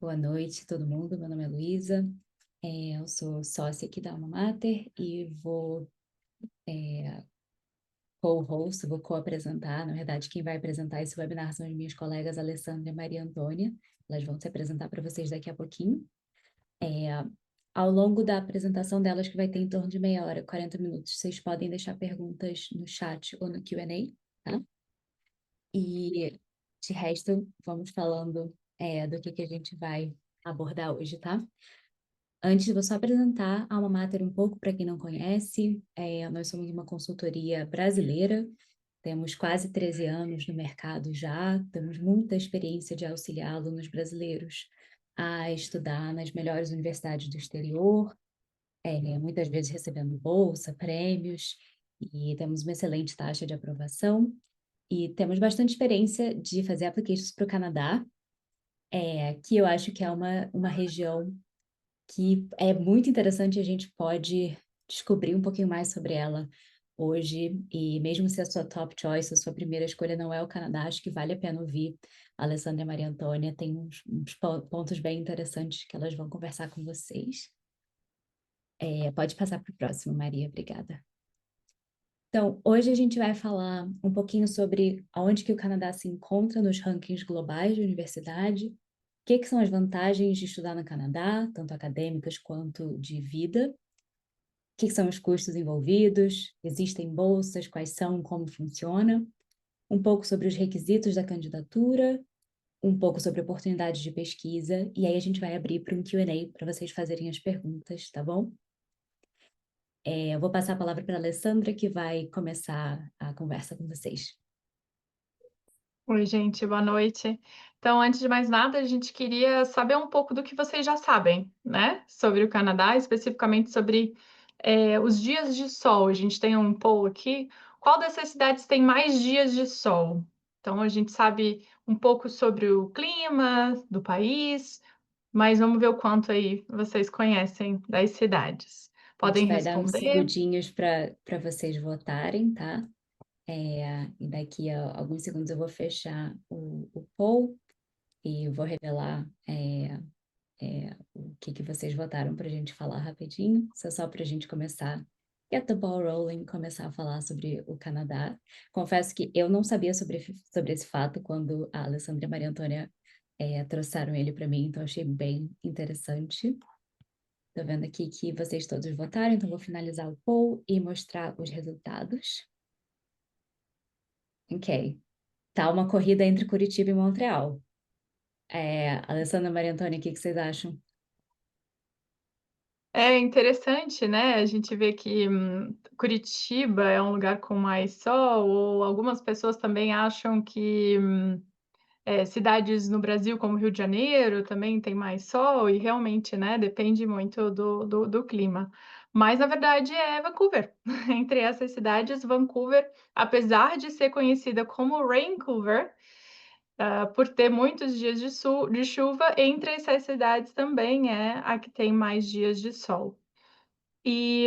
Boa noite, todo mundo. Meu nome é Luísa, eu sou sócia aqui da Alma Mater e vou co-host, vou co-apresentar. Na verdade, quem vai apresentar esse webinar são as minhas colegas Alessandra e Maria Antônia. Elas vão se apresentar para vocês daqui a pouquinho. Ao longo da apresentação delas, que vai ter em torno de meia hora, 40 minutos, vocês podem deixar perguntas no chat ou no Q&A, tá? E, de resto, vamos falando do que a gente vai abordar hoje, tá? Antes, vou só apresentar a Alma Mater um pouco para quem não conhece. Nós somos uma consultoria brasileira, temos quase 13 anos no mercado já, temos muita experiência de auxiliar alunos brasileiros a estudar nas melhores universidades do exterior, muitas vezes recebendo bolsa, prêmios, e temos uma excelente taxa de aprovação. E temos bastante experiência de fazer applications para o Canadá, que eu acho que é uma região que é muito interessante, a gente pode descobrir um pouquinho mais sobre ela hoje, e mesmo se a sua top choice, a sua primeira escolha não é o Canadá, acho que vale a pena ouvir a Alessandra e a Maria Antônia, tem uns pontos bem interessantes que elas vão conversar com vocês. Pode passar para o próximo, Maria, obrigada. Então, hoje a gente vai falar um pouquinho sobre aonde que o Canadá se encontra nos rankings globais de universidade, o que são as vantagens de estudar no Canadá, tanto acadêmicas quanto de vida, o que são os custos envolvidos, existem bolsas, quais são, como funciona, um pouco sobre os requisitos da candidatura, um pouco sobre oportunidades de pesquisa, e aí a gente vai abrir para um Q&A para vocês fazerem as perguntas, tá bom? Eu vou passar a palavra para a Alessandra, que vai começar a conversa com vocês. Oi, gente, boa noite. Então, antes de mais nada, a gente queria saber um pouco do que vocês já sabem, né, sobre o Canadá, especificamente sobre os dias de sol. A gente tem um poll aqui. Qual dessas cidades tem mais dias de sol? Então, a gente sabe um pouco sobre o clima do país, mas vamos ver o quanto aí vocês conhecem das cidades. A gente Podem vai dar uns responder. segundinhos para vocês votarem, tá? E daqui a alguns segundos eu vou fechar o poll e vou revelar o que vocês votaram para a gente falar rapidinho. Isso é só para a gente começar, get the ball rolling, começar a falar sobre o Canadá. Confesso que eu não sabia sobre esse fato quando a Alessandra e a Maria Antônia trouxeram ele para mim, então achei bem interessante. Estou vendo aqui que vocês todos votaram, então vou finalizar o poll e mostrar os resultados. Ok. Tá uma corrida entre Curitiba e Montreal. Alessandra, Maria Antônia, o que vocês acham? É interessante, né? A gente vê que Curitiba é um lugar com mais sol, ou algumas pessoas também acham que cidades no Brasil, como Rio de Janeiro, também tem mais sol, e realmente, né, depende muito do clima. Mas, na verdade, é Vancouver. Entre essas cidades, Vancouver, apesar de ser conhecida como Raincouver, por ter muitos dias de chuva, entre essas cidades também é a que tem mais dias de sol. E,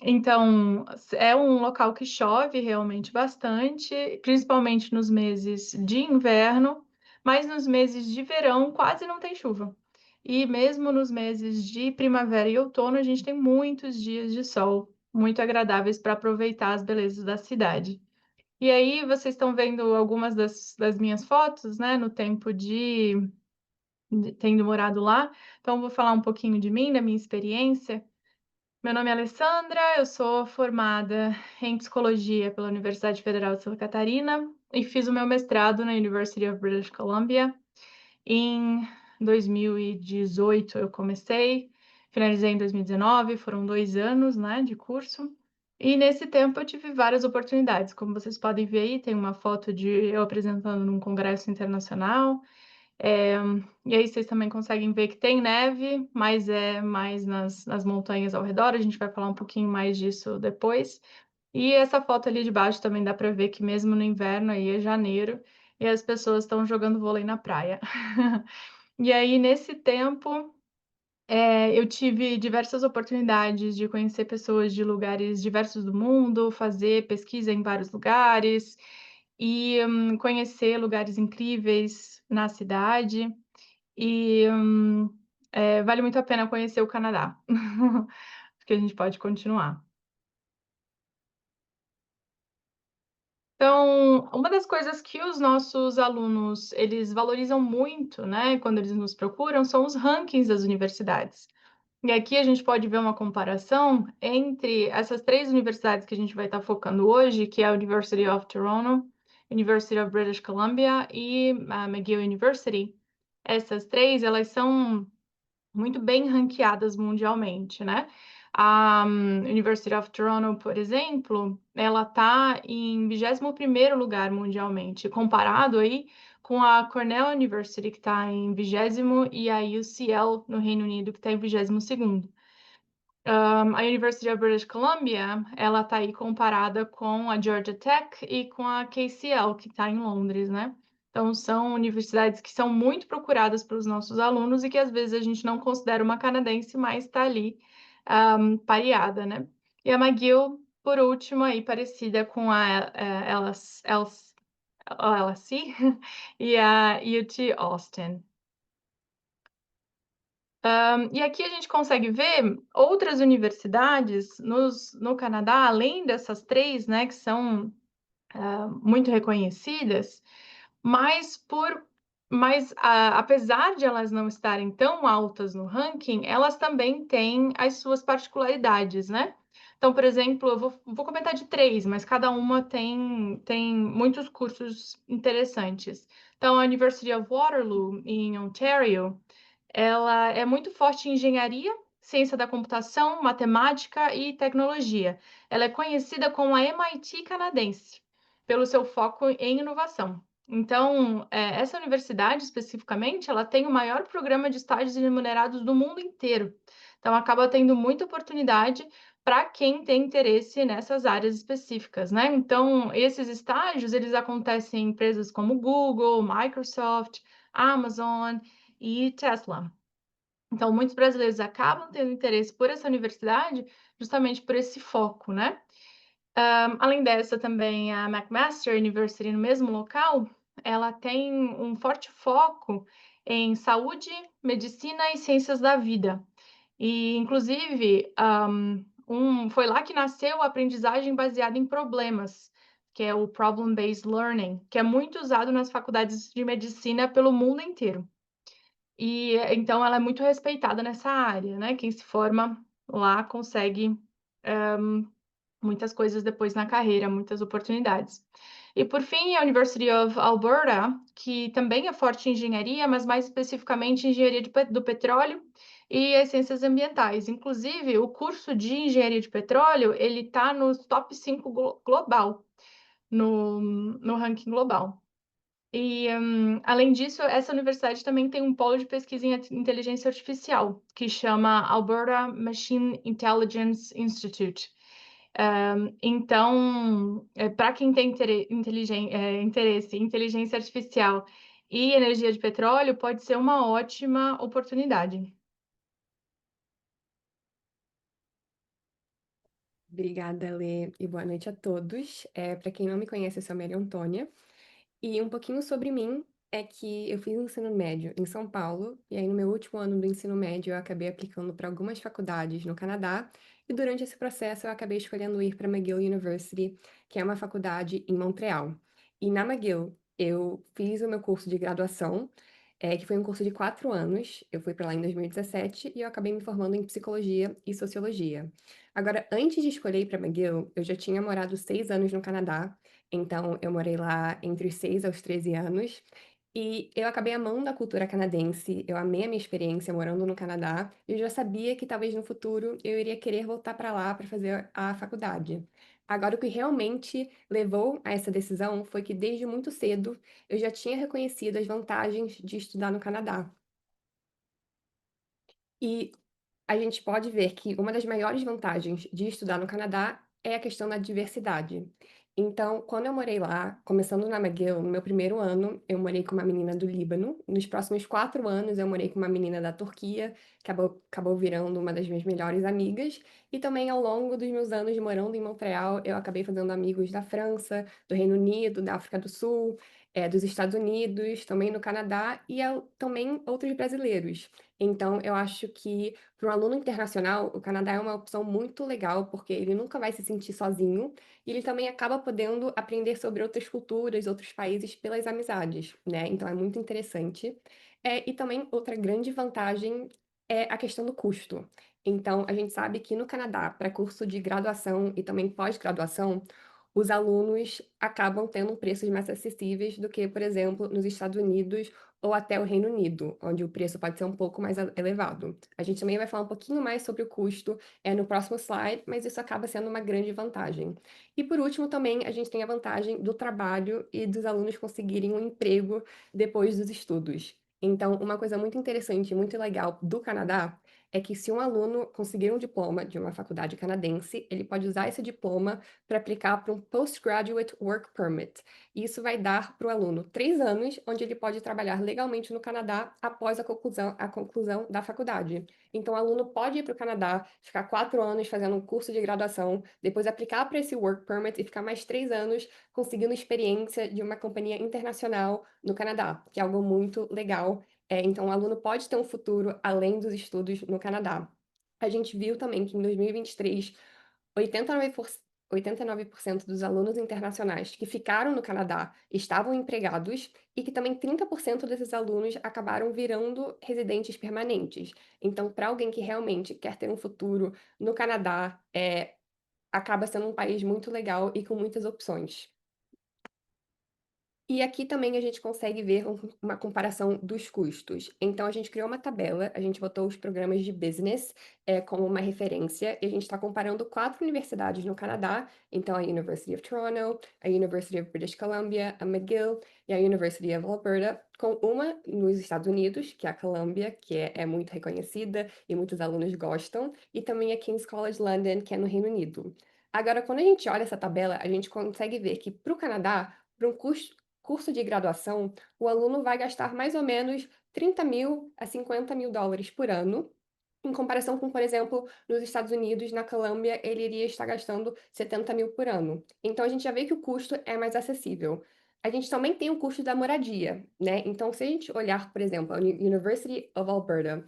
então, é um local que chove realmente bastante, principalmente nos meses de inverno, mas nos meses de verão quase não tem chuva. E mesmo nos meses de primavera e outono, a gente tem muitos dias de sol, muito agradáveis para aproveitar as belezas da cidade. E aí, vocês estão vendo algumas das minhas fotos, né, no tempo de tendo morado lá. Então, vou falar um pouquinho de mim, da minha experiência. Meu nome é Alessandra, eu sou formada em psicologia pela Universidade Federal de Santa Catarina e fiz o meu mestrado na University of British Columbia. Em 2018 eu comecei, finalizei em 2019, foram 2 anos, né, de curso. E nesse tempo eu tive várias oportunidades. Como vocês podem ver aí, tem uma foto de eu apresentando num congresso internacional. É, e aí vocês também conseguem ver que tem neve, mas é mais nas montanhas ao redor. A gente vai falar um pouquinho mais disso depois. E essa foto ali de baixo também dá para ver que mesmo no inverno, aí é janeiro, e as pessoas estão jogando vôlei na praia. E aí, nesse tempo, eu tive diversas oportunidades de conhecer pessoas de lugares diversos do mundo, fazer pesquisa em vários lugares e conhecer lugares incríveis na cidade. e, vale muito a pena conhecer o Canadá. Acho que a gente pode continuar. Então, uma das coisas que os nossos alunos, eles valorizam muito, né, quando eles nos procuram, são os rankings das universidades. E aqui a gente pode ver uma comparação entre essas 3 universidades que a gente vai estar focando hoje, que é a University of Toronto, University of British Columbia e a McGill University. Essas 3, elas são muito bem ranqueadas mundialmente, né. A University of Toronto, por exemplo, ela está em 21º lugar mundialmente, comparado aí com a Cornell University, que está em 20º, e a UCL, no Reino Unido, que está em 22º. A University of British Columbia, ela está aí comparada com a Georgia Tech e com a KCL, que está em Londres, né. Então são universidades que são muito procuradas pelos nossos alunos e que às vezes a gente não considera uma canadense, mas está ali, pareada, né. E a McGill, por último, aí parecida com a, LSE e a UT Austin. E aqui a gente consegue ver outras universidades no Canadá, além dessas 3, né, que são, muito reconhecidas, mas apesar de elas não estarem tão altas no ranking, elas também têm as suas particularidades, né. Então, por exemplo, eu vou comentar de 3, mas cada uma tem muitos cursos interessantes. Então, a University of Waterloo, em Ontário, ela é muito forte em engenharia, ciência da computação, matemática e tecnologia. Ela é conhecida como a MIT canadense, pelo seu foco em inovação. Então, essa universidade especificamente, ela tem o maior programa de estágios remunerados do mundo inteiro. Então, acaba tendo muita oportunidade para quem tem interesse nessas áreas específicas, né? Então, esses estágios, eles acontecem em empresas como Google, Microsoft, Amazon e Tesla. Então, muitos brasileiros acabam tendo interesse por essa universidade, justamente por esse foco, né. Além dessa, também a McMaster University, no mesmo local, ela tem um forte foco em saúde, medicina e ciências da vida. E, inclusive, foi lá que nasceu a aprendizagem baseada em problemas, que é o Problem Based Learning, que é muito usado nas faculdades de medicina pelo mundo inteiro. E, então ela é muito respeitada nessa área, né, quem se forma lá consegue, muitas coisas depois na carreira, muitas oportunidades. E por fim, a University of Alberta, que também é forte em engenharia, mas mais especificamente em engenharia do petróleo e as ciências ambientais. Inclusive, o curso de engenharia de petróleo, ele está no top 5 global, no ranking global. E, além disso, essa universidade também tem um polo de pesquisa em inteligência artificial, que chama Alberta Machine Intelligence Institute. Então, para quem tem interesse em inteligência artificial e energia de petróleo, pode ser uma ótima oportunidade. Obrigada, Lê, e boa noite a todos. Para quem não me conhece, eu sou a Maria Antônia. E um pouquinho sobre mim é que eu fiz o ensino médio em São Paulo, e aí no meu último ano do ensino médio eu acabei aplicando para algumas faculdades no Canadá, e durante esse processo eu acabei escolhendo ir para McGill University, que é uma faculdade em Montreal. E na McGill eu fiz o meu curso de graduação, que foi um curso de 4 anos. Eu fui para lá em 2017 e eu acabei me formando em psicologia e sociologia. Agora, antes de escolher ir para McGill, eu já tinha morado 6 anos no Canadá, então eu morei lá entre os 6 aos 13 anos, e eu acabei amando a cultura canadense, eu amei a minha experiência morando no Canadá, e eu já sabia que talvez no futuro eu iria querer voltar para lá para fazer a faculdade. Agora, o que realmente levou a essa decisão foi que desde muito cedo eu já tinha reconhecido as vantagens de estudar no Canadá. E a gente pode ver que uma das maiores vantagens de estudar no Canadá é a questão da diversidade. Então, quando eu morei lá, começando na McGill, no meu primeiro ano, eu morei com uma menina do Líbano. Nos próximos 4 anos, eu morei com uma menina da Turquia, que acabou virando uma das minhas melhores amigas. E também, ao longo dos meus anos morando em Montreal, eu acabei fazendo amigos da França, do Reino Unido, da África do Sul. dos Estados Unidos, também no Canadá e também outros brasileiros. Então, eu acho que para um aluno internacional, o Canadá é uma opção muito legal, porque ele nunca vai se sentir sozinho e ele também acaba podendo aprender sobre outras culturas, outros países pelas amizades, né? Então, é muito interessante. E também outra grande vantagem é a questão do custo. Então, a gente sabe que no Canadá, para curso de graduação e também pós-graduação, os alunos acabam tendo preços mais acessíveis do que, por exemplo, nos Estados Unidos ou até o Reino Unido, onde o preço pode ser um pouco mais elevado. A gente também vai falar um pouquinho mais sobre o custo no próximo slide, mas isso acaba sendo uma grande vantagem. E por último, também a gente tem a vantagem do trabalho e dos alunos conseguirem um emprego depois dos estudos. Então, uma coisa muito interessante e muito legal do Canadá é que se um aluno conseguir um diploma de uma faculdade canadense, ele pode usar esse diploma para aplicar para um Postgraduate Work Permit. E isso vai dar para o aluno 3 anos, onde ele pode trabalhar legalmente no Canadá após a conclusão da faculdade. Então, o aluno pode ir para o Canadá, ficar 4 anos fazendo um curso de graduação, depois aplicar para esse Work Permit e ficar mais 3 anos conseguindo experiência de uma companhia internacional no Canadá, que é algo muito legal. Então, o aluno pode ter um futuro além dos estudos no Canadá. A gente viu também que em 2023, 89% dos alunos internacionais que ficaram no Canadá estavam empregados e que também 30% desses alunos acabaram virando residentes permanentes. Então, para alguém que realmente quer ter um futuro no Canadá, acaba sendo um país muito legal e com muitas opções. E aqui também a gente consegue ver uma comparação dos custos. Então, a gente criou uma tabela, a gente botou os programas de business como uma referência, e a gente está comparando 4 universidades no Canadá, então a University of Toronto, a University of British Columbia, a McGill e a University of Alberta, com uma nos Estados Unidos, que é a Columbia, que é muito reconhecida e muitos alunos gostam, e também a King's College London, que é no Reino Unido. Agora, quando a gente olha essa tabela, a gente consegue ver que para o Canadá, para um curso de graduação, o aluno vai gastar mais ou menos 30 mil a 50 mil dólares por ano, em comparação com, por exemplo, nos Estados Unidos, na Colômbia, ele iria estar gastando 70 mil por ano. Então, a gente já vê que o custo é mais acessível. A gente também tem o custo da moradia, né? Então, se a gente olhar, por exemplo, a University of Alberta,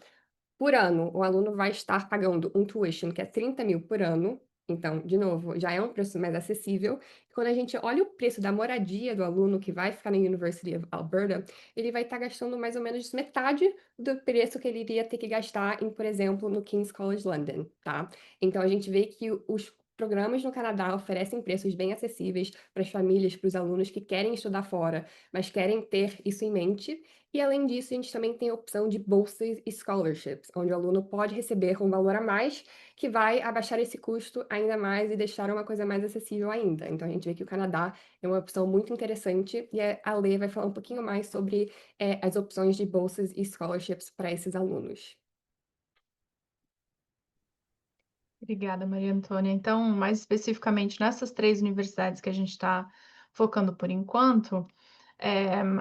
por ano, o aluno vai estar pagando um tuition que é 30 mil por ano. Então, de novo, já é um preço mais acessível. Quando a gente olha o preço da moradia do aluno que vai ficar na University of Alberta, ele vai estar gastando mais ou menos metade do preço que ele iria ter que gastar em, por exemplo, no King's College London, tá? Então, a gente vê que os programas no Canadá oferecem preços bem acessíveis para as famílias, para os alunos que querem estudar fora, mas querem ter isso em mente. E além disso, a gente também tem a opção de bolsas e scholarships, onde o aluno pode receber um valor a mais, que vai abaixar esse custo ainda mais e deixar uma coisa mais acessível ainda. Então, a gente vê que o Canadá é uma opção muito interessante e a Lê vai falar um pouquinho mais sobre as opções de bolsas e scholarships para esses alunos. Obrigada, Maria Antônia. Então, mais especificamente nessas 3 universidades que a gente está focando por enquanto,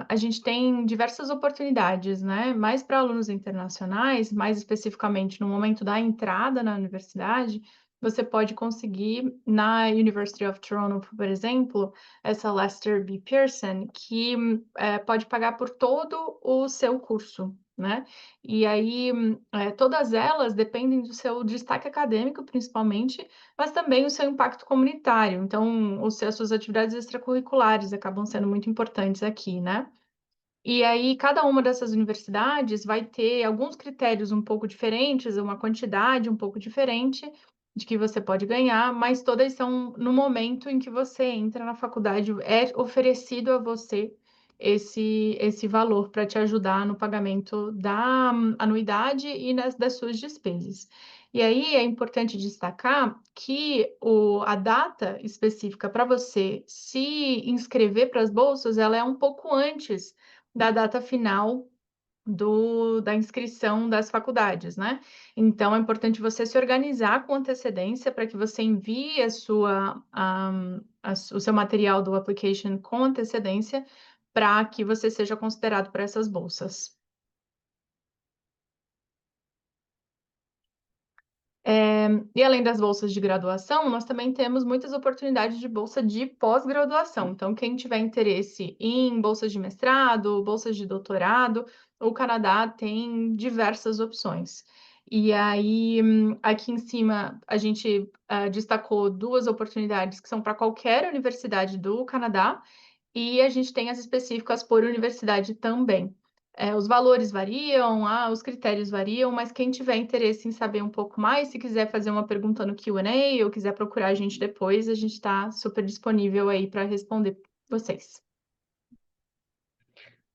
a gente tem diversas oportunidades, né? Mais para alunos internacionais, mais especificamente no momento da entrada na universidade, você pode conseguir na University of Toronto, por exemplo, essa Lester B. Pearson, que pode pagar por todo o seu curso, né? E aí, todas elas dependem do seu destaque acadêmico, principalmente, mas também o seu impacto comunitário. Então, as suas atividades extracurriculares acabam sendo muito importantes aqui, né? E aí, cada uma dessas universidades vai ter alguns critérios um pouco diferentes, uma quantidade um pouco diferente de que você pode ganhar, mas todas são no momento em que você entra na faculdade, é oferecido a você esse valor para te ajudar no pagamento da anuidade e das suas despesas. E aí é importante destacar que a data específica para você se inscrever para as bolsas, ela é um pouco antes da data final da inscrição das faculdades, né? Então, é importante você se organizar com antecedência para que você envie o seu material do application com antecedência para que você seja considerado para essas bolsas. E além das bolsas de graduação, nós também temos muitas oportunidades de bolsa de pós-graduação. Então, quem tiver interesse em bolsas de mestrado, bolsas de doutorado, o Canadá tem diversas opções. E aí, aqui em cima, a gente destacou 2 oportunidades que são para qualquer universidade do Canadá, e a gente tem as específicas por universidade também. Os valores variam, os critérios variam, mas quem tiver interesse em saber um pouco mais, se quiser fazer uma pergunta no Q&A ou quiser procurar a gente depois, a gente está super disponível aí para responder vocês.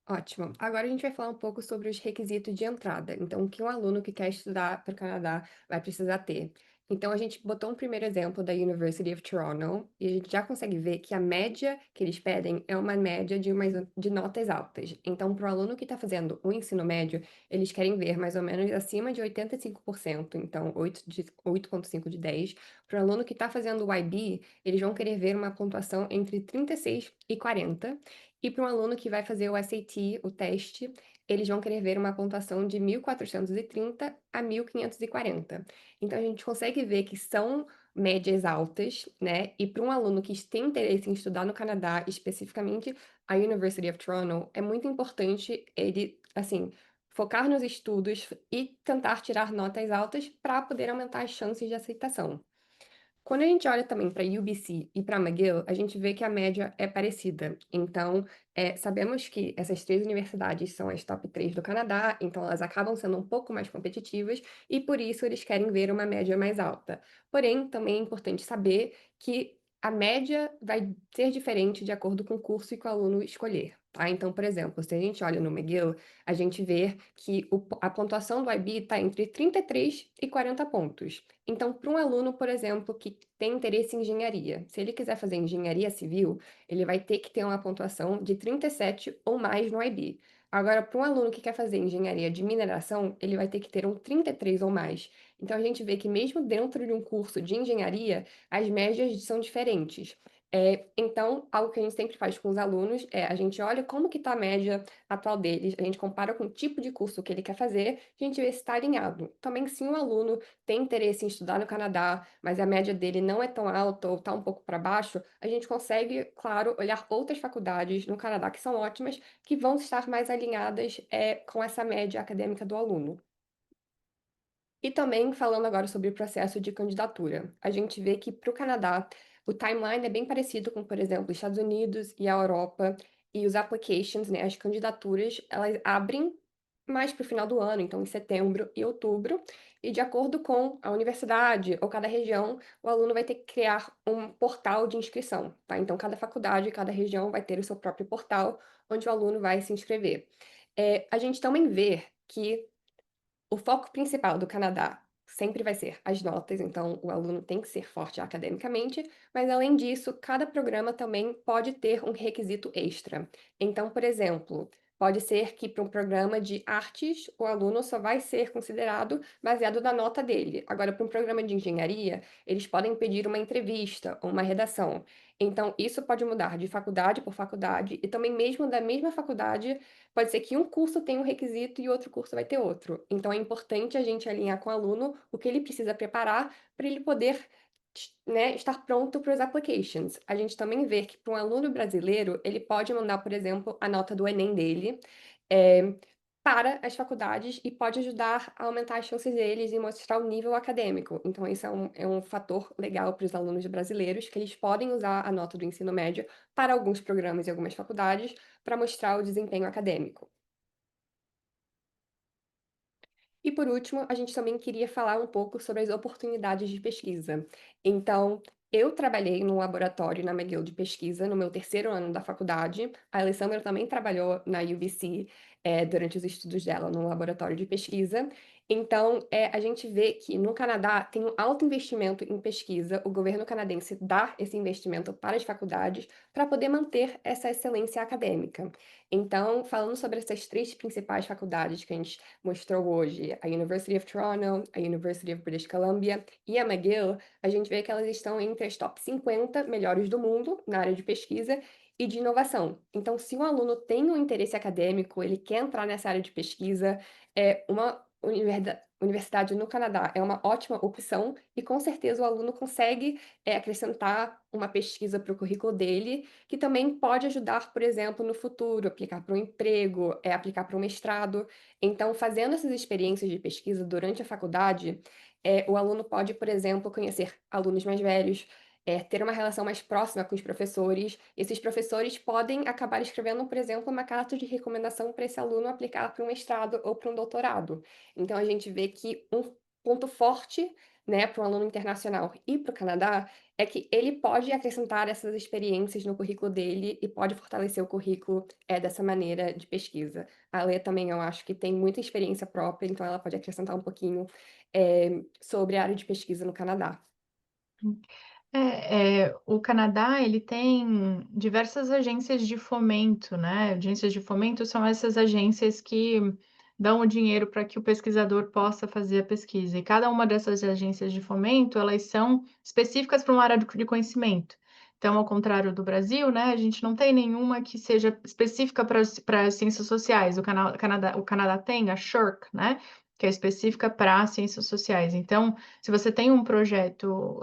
Ótimo. Agora a gente vai falar um pouco sobre os requisitos de entrada. Então, o que um aluno que quer estudar para o Canadá vai precisar ter. Então, a gente botou um primeiro exemplo da University of Toronto e a gente já consegue ver que a média que eles pedem é uma média de notas altas. Então, para o aluno que está fazendo o ensino médio, eles querem ver mais ou menos acima de 85%, então 8,5 de 10. Para o aluno que está fazendo o IB, eles vão querer ver uma pontuação entre 36 e 40. E para um aluno que vai fazer o SAT, o teste, eles vão querer ver uma pontuação de 1.430 a 1.540. Então, a gente consegue ver que são médias altas, né? E para um aluno que tem interesse em estudar no Canadá, especificamente a University of Toronto, é muito importante ele, assim, focar nos estudos e tentar tirar notas altas para poder aumentar as chances de aceitação. Quando a gente olha também para UBC e para McGill, a gente vê que a média é parecida. Então, sabemos que essas 3 universidades são as top 3 do Canadá, então elas acabam sendo um pouco mais competitivas e por isso eles querem ver uma média mais alta. Porém, também é importante saber que a média vai ser diferente de acordo com o curso e que o aluno escolher. Tá? Então, por exemplo, se a gente olha no McGill, a gente vê que a pontuação do IB está entre 33 e 40 pontos. Então, para um aluno, por exemplo, que tem interesse em engenharia, se ele quiser fazer engenharia civil, ele vai ter que ter uma pontuação de 37 ou mais no IB. Agora, para um aluno que quer fazer engenharia de mineração, ele vai ter que ter um 33 ou mais. Então, a gente vê que mesmo dentro de um curso de engenharia, as médias são diferentes. Então, algo que a gente sempre faz com os alunos é a gente olha como que está a média atual deles, a gente compara com o tipo de curso que ele quer fazer, a gente vê se está alinhado. Também, se um aluno tem interesse em estudar no Canadá, mas a média dele não é tão alta ou está um pouco para baixo, a gente consegue, claro, olhar outras faculdades no Canadá que são ótimas, que vão estar mais alinhadas com essa média acadêmica do aluno. E também falando agora sobre o processo de candidatura, a gente vê que para o Canadá o timeline é bem parecido com, por exemplo, os Estados Unidos e a Europa, e os applications, né, as candidaturas, elas abrem mais para o final do ano, então em setembro e outubro, e de acordo com a universidade ou cada região, o aluno vai ter que criar um portal de inscrição, tá? Então cada faculdade, cada região vai ter o seu próprio portal, onde o aluno vai se inscrever. A gente também vê que o foco principal do Canadá sempre vai ser as notas, então o aluno tem que ser forte academicamente, mas além disso, cada programa também pode ter um requisito extra. Então, por exemplo, pode ser que para um programa de artes, o aluno só vai ser considerado baseado na nota dele. Agora, para um programa de engenharia, eles podem pedir uma entrevista ou uma redação. Então, isso pode mudar de faculdade por faculdade e também mesmo da mesma faculdade. Pode ser que um curso tenha um requisito e outro curso vai ter outro. Então, é importante a gente alinhar com o aluno o que ele precisa preparar para ele poder, né, estar pronto para os applications. A gente também vê que para um aluno brasileiro, ele pode mandar, por exemplo, a nota do Enem dele, para as faculdades e pode ajudar a aumentar as chances deles e mostrar o nível acadêmico. Então, isso é um fator legal para os alunos brasileiros, que eles podem usar a nota do ensino médio para alguns programas e algumas faculdades para mostrar o desempenho acadêmico. E por último, a gente também queria falar um pouco sobre as oportunidades de pesquisa. Então, eu trabalhei num laboratório na McGill de pesquisa no meu terceiro ano da faculdade. A Alessandra também trabalhou na UBC, durante os estudos dela no laboratório de pesquisa. Então, a gente vê que no Canadá tem um alto investimento em pesquisa. O governo canadense dá esse investimento para as faculdades para poder manter essa excelência acadêmica. Então, falando sobre essas 3 principais faculdades que a gente mostrou hoje, a University of Toronto, a University of British Columbia e a McGill, a gente vê que elas estão entre as top 50 melhores do mundo na área de pesquisa e de inovação. Então, se um aluno tem um interesse acadêmico, ele quer entrar nessa área de pesquisa, uma universidade no Canadá é uma ótima opção e, com certeza, o aluno consegue, acrescentar uma pesquisa para o currículo dele, que também pode ajudar, por exemplo, no futuro, aplicar para um emprego, aplicar para um mestrado. Então, fazendo essas experiências de pesquisa durante a faculdade, o aluno pode, por exemplo, conhecer alunos mais velhos, ter uma relação mais próxima com os professores. Esses professores podem acabar escrevendo, por exemplo, uma carta de recomendação para esse aluno aplicar para um mestrado ou para um doutorado. Então, a gente vê que um ponto forte, né, para um aluno internacional e para o Canadá é que ele pode acrescentar essas experiências no currículo dele e pode fortalecer o currículo dessa maneira de pesquisa. A Lê também, eu acho que tem muita experiência própria, então ela pode acrescentar um pouquinho sobre a área de pesquisa no Canadá. O Canadá, ele tem diversas agências de fomento, né? Agências de fomento são essas agências que dão o dinheiro para que o pesquisador possa fazer a pesquisa. E cada uma dessas agências de fomento, elas são específicas para uma área de conhecimento. Então, ao contrário do Brasil, né, a gente não tem nenhuma que seja específica para as ciências sociais. O Canadá tem a SSHRC, né, que é específica para ciências sociais. Então, se você tem um projeto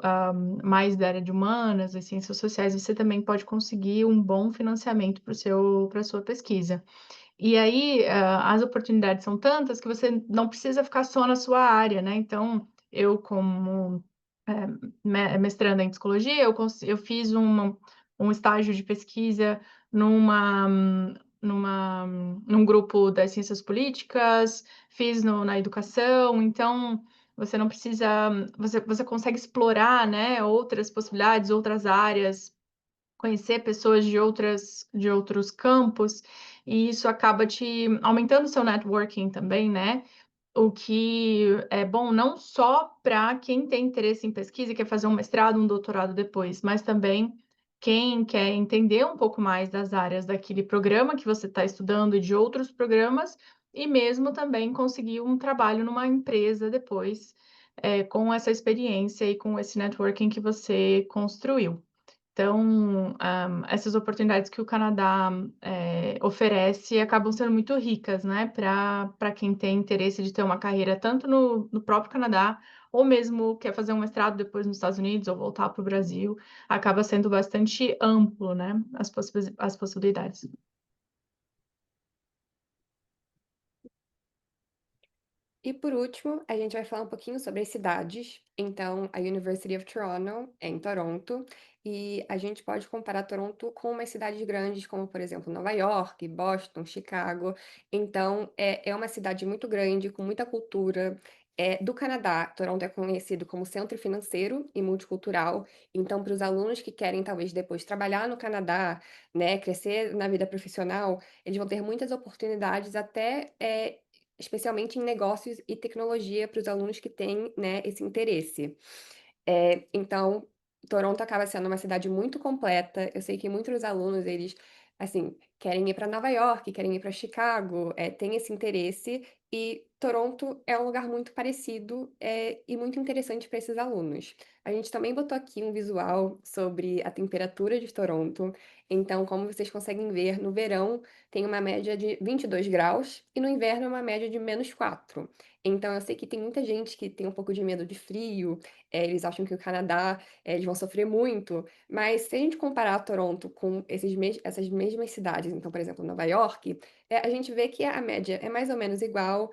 mais da área de humanas e ciências sociais, você também pode conseguir um bom financiamento para a sua pesquisa. E aí, as oportunidades são tantas que você não precisa ficar só na sua área, né? Então, eu, como mestranda em psicologia, eu fiz um estágio de pesquisa num grupo das ciências políticas, fiz na educação, então você não precisa, você consegue explorar, né, outras possibilidades, outras áreas, conhecer pessoas de outros campos, e isso acaba te aumentando o seu networking também, né? O que é bom não só para quem tem interesse em pesquisa e quer fazer um mestrado, um doutorado depois, mas também quem quer entender um pouco mais das áreas daquele programa que você está estudando e de outros programas, e mesmo também conseguir um trabalho numa empresa depois, com essa experiência e com esse networking que você construiu. Então, essas oportunidades que o Canadá oferece acabam sendo muito ricas, né, para quem tem interesse de ter uma carreira tanto no próprio Canadá, ou mesmo quer fazer um mestrado depois nos Estados Unidos ou voltar para o Brasil, acaba sendo bastante amplo, né, as possibilidades. E por último, a gente vai falar um pouquinho sobre as cidades. Então, a University of Toronto é em Toronto, e a gente pode comparar Toronto com umas cidades grandes, como, por exemplo, Nova York, Boston, Chicago. Então, é uma cidade muito grande, com muita cultura. Do Canadá, Toronto é conhecido como centro financeiro e multicultural. Então, para os alunos que querem, talvez, depois trabalhar no Canadá, né, crescer na vida profissional, eles vão ter muitas oportunidades até especialmente em negócios e tecnologia para os alunos que têm, né, esse interesse. Então, Toronto acaba sendo uma cidade muito completa. Eu sei que muitos alunos, eles, assim, querem ir para Nova York, querem ir para Chicago, têm esse interesse, e Toronto é um lugar muito parecido, e muito interessante para esses alunos. A gente também botou aqui um visual sobre a temperatura de Toronto. Então, como vocês conseguem ver, no verão tem uma média de 22 graus e no inverno é uma média de -4. Então, eu sei que tem muita gente que tem um pouco de medo de frio, eles acham que o Canadá, eles vão sofrer muito, mas se a gente comparar Toronto com essas mesmas cidades, então, por exemplo, Nova York, a gente vê que a média é mais ou menos igual.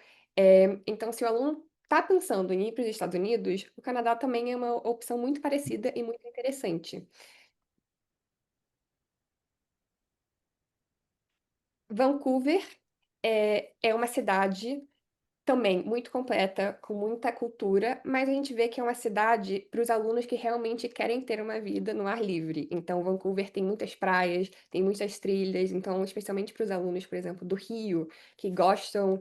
Então, se o aluno está pensando em ir para os Estados Unidos, o Canadá também é uma opção muito parecida e muito interessante. Vancouver é uma cidade também muito completa, com muita cultura, mas a gente vê que é uma cidade para os alunos que realmente querem ter uma vida no ar livre. Então, Vancouver tem muitas praias, tem muitas trilhas, então, especialmente para os alunos, por exemplo, do Rio, que gostam,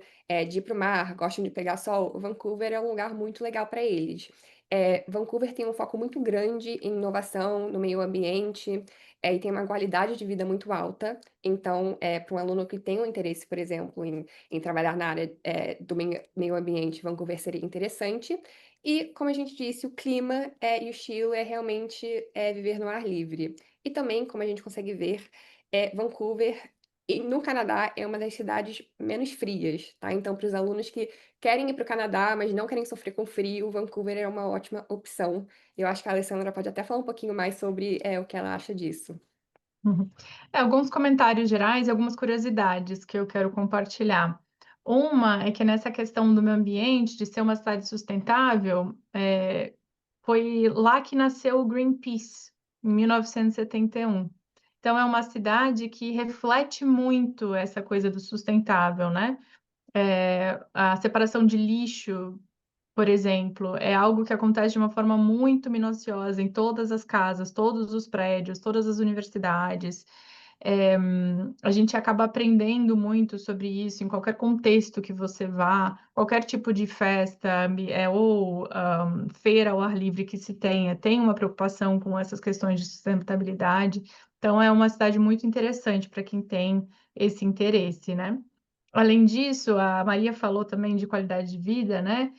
de ir para o mar, gostam de pegar sol, Vancouver é um lugar muito legal para eles. Vancouver tem um foco muito grande em inovação no meio ambiente, e tem uma qualidade de vida muito alta. Então, para um aluno que tem um interesse, por exemplo, em trabalhar na área do meio ambiente, Vancouver seria interessante. E, como a gente disse, o clima e o estilo é realmente viver no ar livre. E também, como a gente consegue ver, Vancouver E no Canadá é uma das cidades menos frias, tá? Então, para os alunos que querem ir para o Canadá, mas não querem sofrer com frio, Vancouver é uma ótima opção. Eu acho que a Alessandra pode até falar um pouquinho mais sobre o que ela acha disso. Uhum. Alguns comentários gerais e algumas curiosidades que eu quero compartilhar. Uma é que nessa questão do meio ambiente, de ser uma cidade sustentável, foi lá que nasceu o Greenpeace, em 1971. Então, é uma cidade que reflete muito essa coisa do sustentável, né? A separação de lixo, por exemplo, é algo que acontece de uma forma muito minuciosa em todas as casas, todos os prédios, todas as universidades. A gente acaba aprendendo muito sobre isso em qualquer contexto que você vá, qualquer tipo de festa, ou feira ao ar livre que se tenha, tem uma preocupação com essas questões de sustentabilidade. Então, é uma cidade muito interessante para quem tem esse interesse, né? Além disso, a Maria falou também de qualidade de vida, né?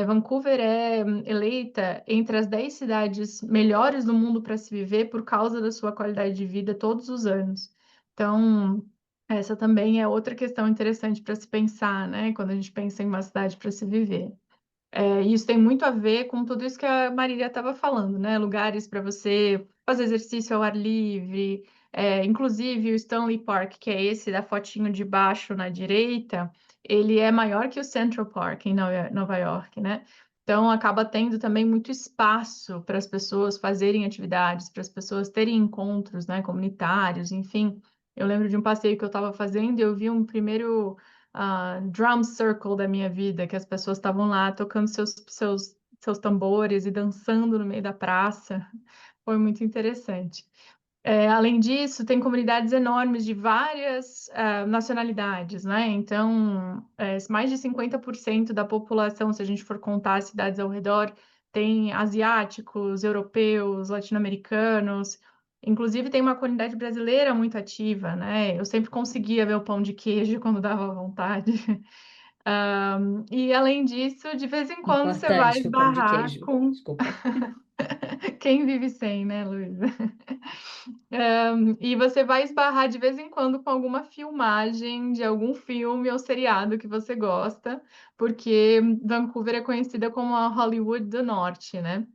Vancouver é eleita entre as 10 cidades melhores do mundo para se viver por causa da sua qualidade de vida todos os anos. Então, essa também é outra questão interessante para se pensar, né? Quando a gente pensa em uma cidade para se viver. Isso tem muito a ver com tudo isso que a Marília estava falando, né? Lugares para você fazer exercício ao ar livre, inclusive o Stanley Park, que é esse da fotinho de baixo na direita, ele é maior que o Central Park em Nova York, né? Então acaba tendo também muito espaço para as pessoas fazerem atividades, para as pessoas terem encontros, né, comunitários, enfim. Eu lembro de um passeio que eu estava fazendo e eu vi um primeiro drum circle da minha vida, que as pessoas estavam lá tocando seus tambores e dançando no meio da praça. Foi muito interessante. Além disso, tem comunidades enormes de várias nacionalidades, né? Então, mais de 50% da população, se a gente for contar as cidades ao redor, tem asiáticos, europeus, latino-americanos. Inclusive, tem uma comunidade brasileira muito ativa, né? Eu sempre conseguia ver o pão de queijo quando dava vontade. E além disso, de vez em quando você vai Importante o pão de esbarrar queijo. com Desculpa. quem vive sem, né, Luísa? E você vai esbarrar de vez em quando com alguma filmagem de algum filme ou seriado que você gosta, porque Vancouver é conhecida como a Hollywood do Norte, né?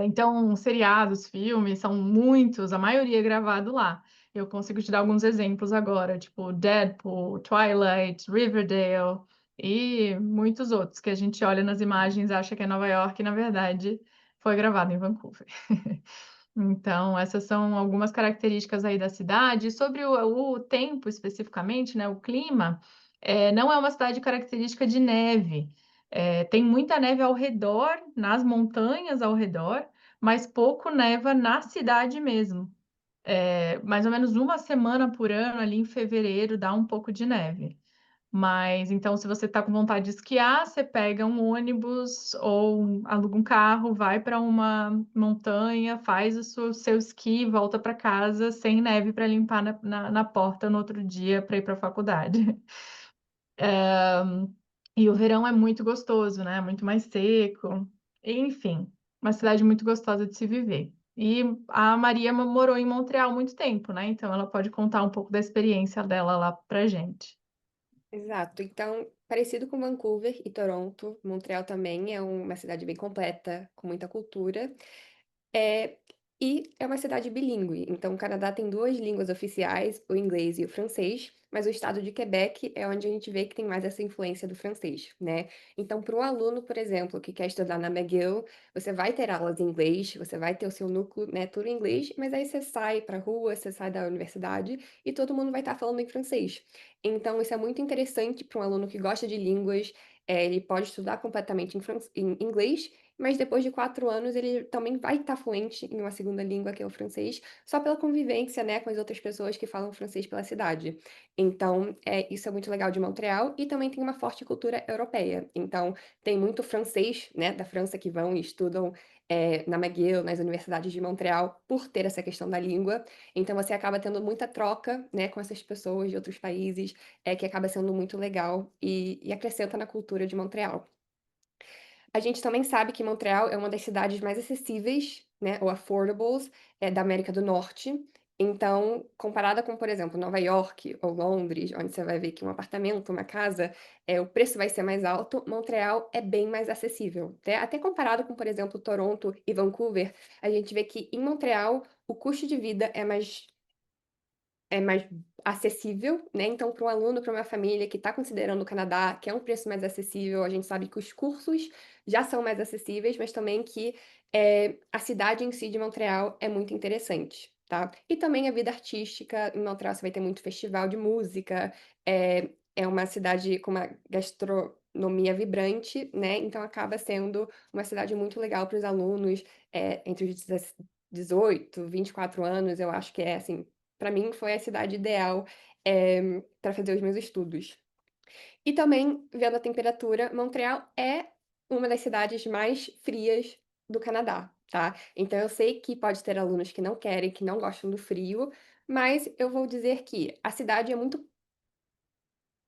Então, seriados, filmes, são muitos, a maioria é gravado lá. Eu consigo te dar alguns exemplos agora, tipo Deadpool, Twilight, Riverdale e muitos outros que a gente olha nas imagens, acha que é Nova York e, na verdade, foi gravado em Vancouver. Então, essas são algumas características aí da cidade. Sobre o tempo especificamente, né, o clima, não é uma cidade característica de neve. Tem muita neve ao redor, nas montanhas ao redor, mas pouco neva na cidade mesmo. Mais ou menos uma semana por ano, ali em fevereiro, dá um pouco de neve. Mas então, se você está com vontade de esquiar, você pega um ônibus ou aluga um carro, vai para uma montanha, faz o seu esqui, volta para casa sem neve para limpar na porta no outro dia para ir para a faculdade. E o verão é muito gostoso, né? Muito mais seco. Enfim, uma cidade muito gostosa de se viver. E a Maria morou em Montreal muito tempo, né? Então ela pode contar um pouco da experiência dela lá pra gente. Exato. Então, parecido com Vancouver e Toronto, Montreal também é uma cidade bem completa, com muita cultura. É, e é uma cidade bilíngue, então o Canadá tem duas línguas oficiais, o inglês e o francês, mas o estado de Quebec é onde a gente vê que tem mais essa influência do francês, né? Então, para um aluno, por exemplo, que quer estudar na McGill, você vai ter aulas em inglês, você vai ter o seu núcleo, né, tudo em inglês, mas aí você sai para a rua, você sai da universidade e todo mundo vai estar falando em francês. Então, isso é muito interessante para um aluno que gosta de línguas, ele pode estudar completamente em inglês, mas depois de 4 anos ele também vai estar fluente em uma segunda língua, que é o francês, só pela convivência, né, com as outras pessoas que falam francês pela cidade. Então, isso é muito legal de Montreal e também tem uma forte cultura europeia. Então, tem muito francês, né, da França que vão e estudam na McGill, nas universidades de Montreal, por ter essa questão da língua. Então, você acaba tendo muita troca, né, com essas pessoas de outros países, que acaba sendo muito legal e acrescenta na cultura de Montreal. A gente também sabe que Montreal é uma das cidades mais acessíveis, né, ou affordables, da América do Norte. Então, comparada com, por exemplo, Nova York ou Londres, onde você vai ver que um apartamento, uma casa, o preço vai ser mais alto, Montreal é bem mais acessível. Até comparado com, por exemplo, Toronto e Vancouver, a gente vê que em Montreal o custo de vida é mais acessível, né, então para um aluno, para uma família que está considerando o Canadá, que é um preço mais acessível, a gente sabe que os cursos já são mais acessíveis, mas também que, a cidade em si de Montreal é muito interessante, tá. E também a vida artística, em Montreal você vai ter muito festival de música, é uma cidade com uma gastronomia vibrante, né, então acaba sendo uma cidade muito legal para os alunos, entre os 18, 24 anos, eu acho que é, assim, para mim foi a cidade ideal, para fazer os meus estudos. E também, vendo a temperatura, Montreal é uma das cidades mais frias do Canadá, tá. Então eu sei que pode ter alunos que não querem, que não gostam do frio, mas eu vou dizer que a cidade é muito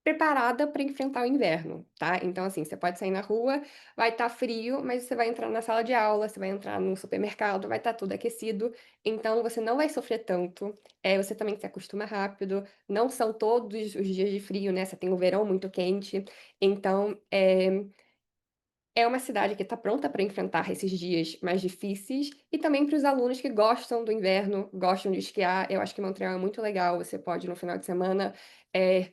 preparada para enfrentar o inverno, tá. Então, assim, você pode sair na rua, vai estar frio, mas você vai entrar na sala de aula, você vai entrar no supermercado, vai estar tudo aquecido, então você não vai sofrer tanto, você também se acostuma rápido, não são todos os dias de frio, né, você tem o verão muito quente, então, é uma cidade que está pronta para enfrentar esses dias mais difíceis, e também para os alunos que gostam do inverno, gostam de esquiar, eu acho que Montreal é muito legal, você pode no final de semana, eh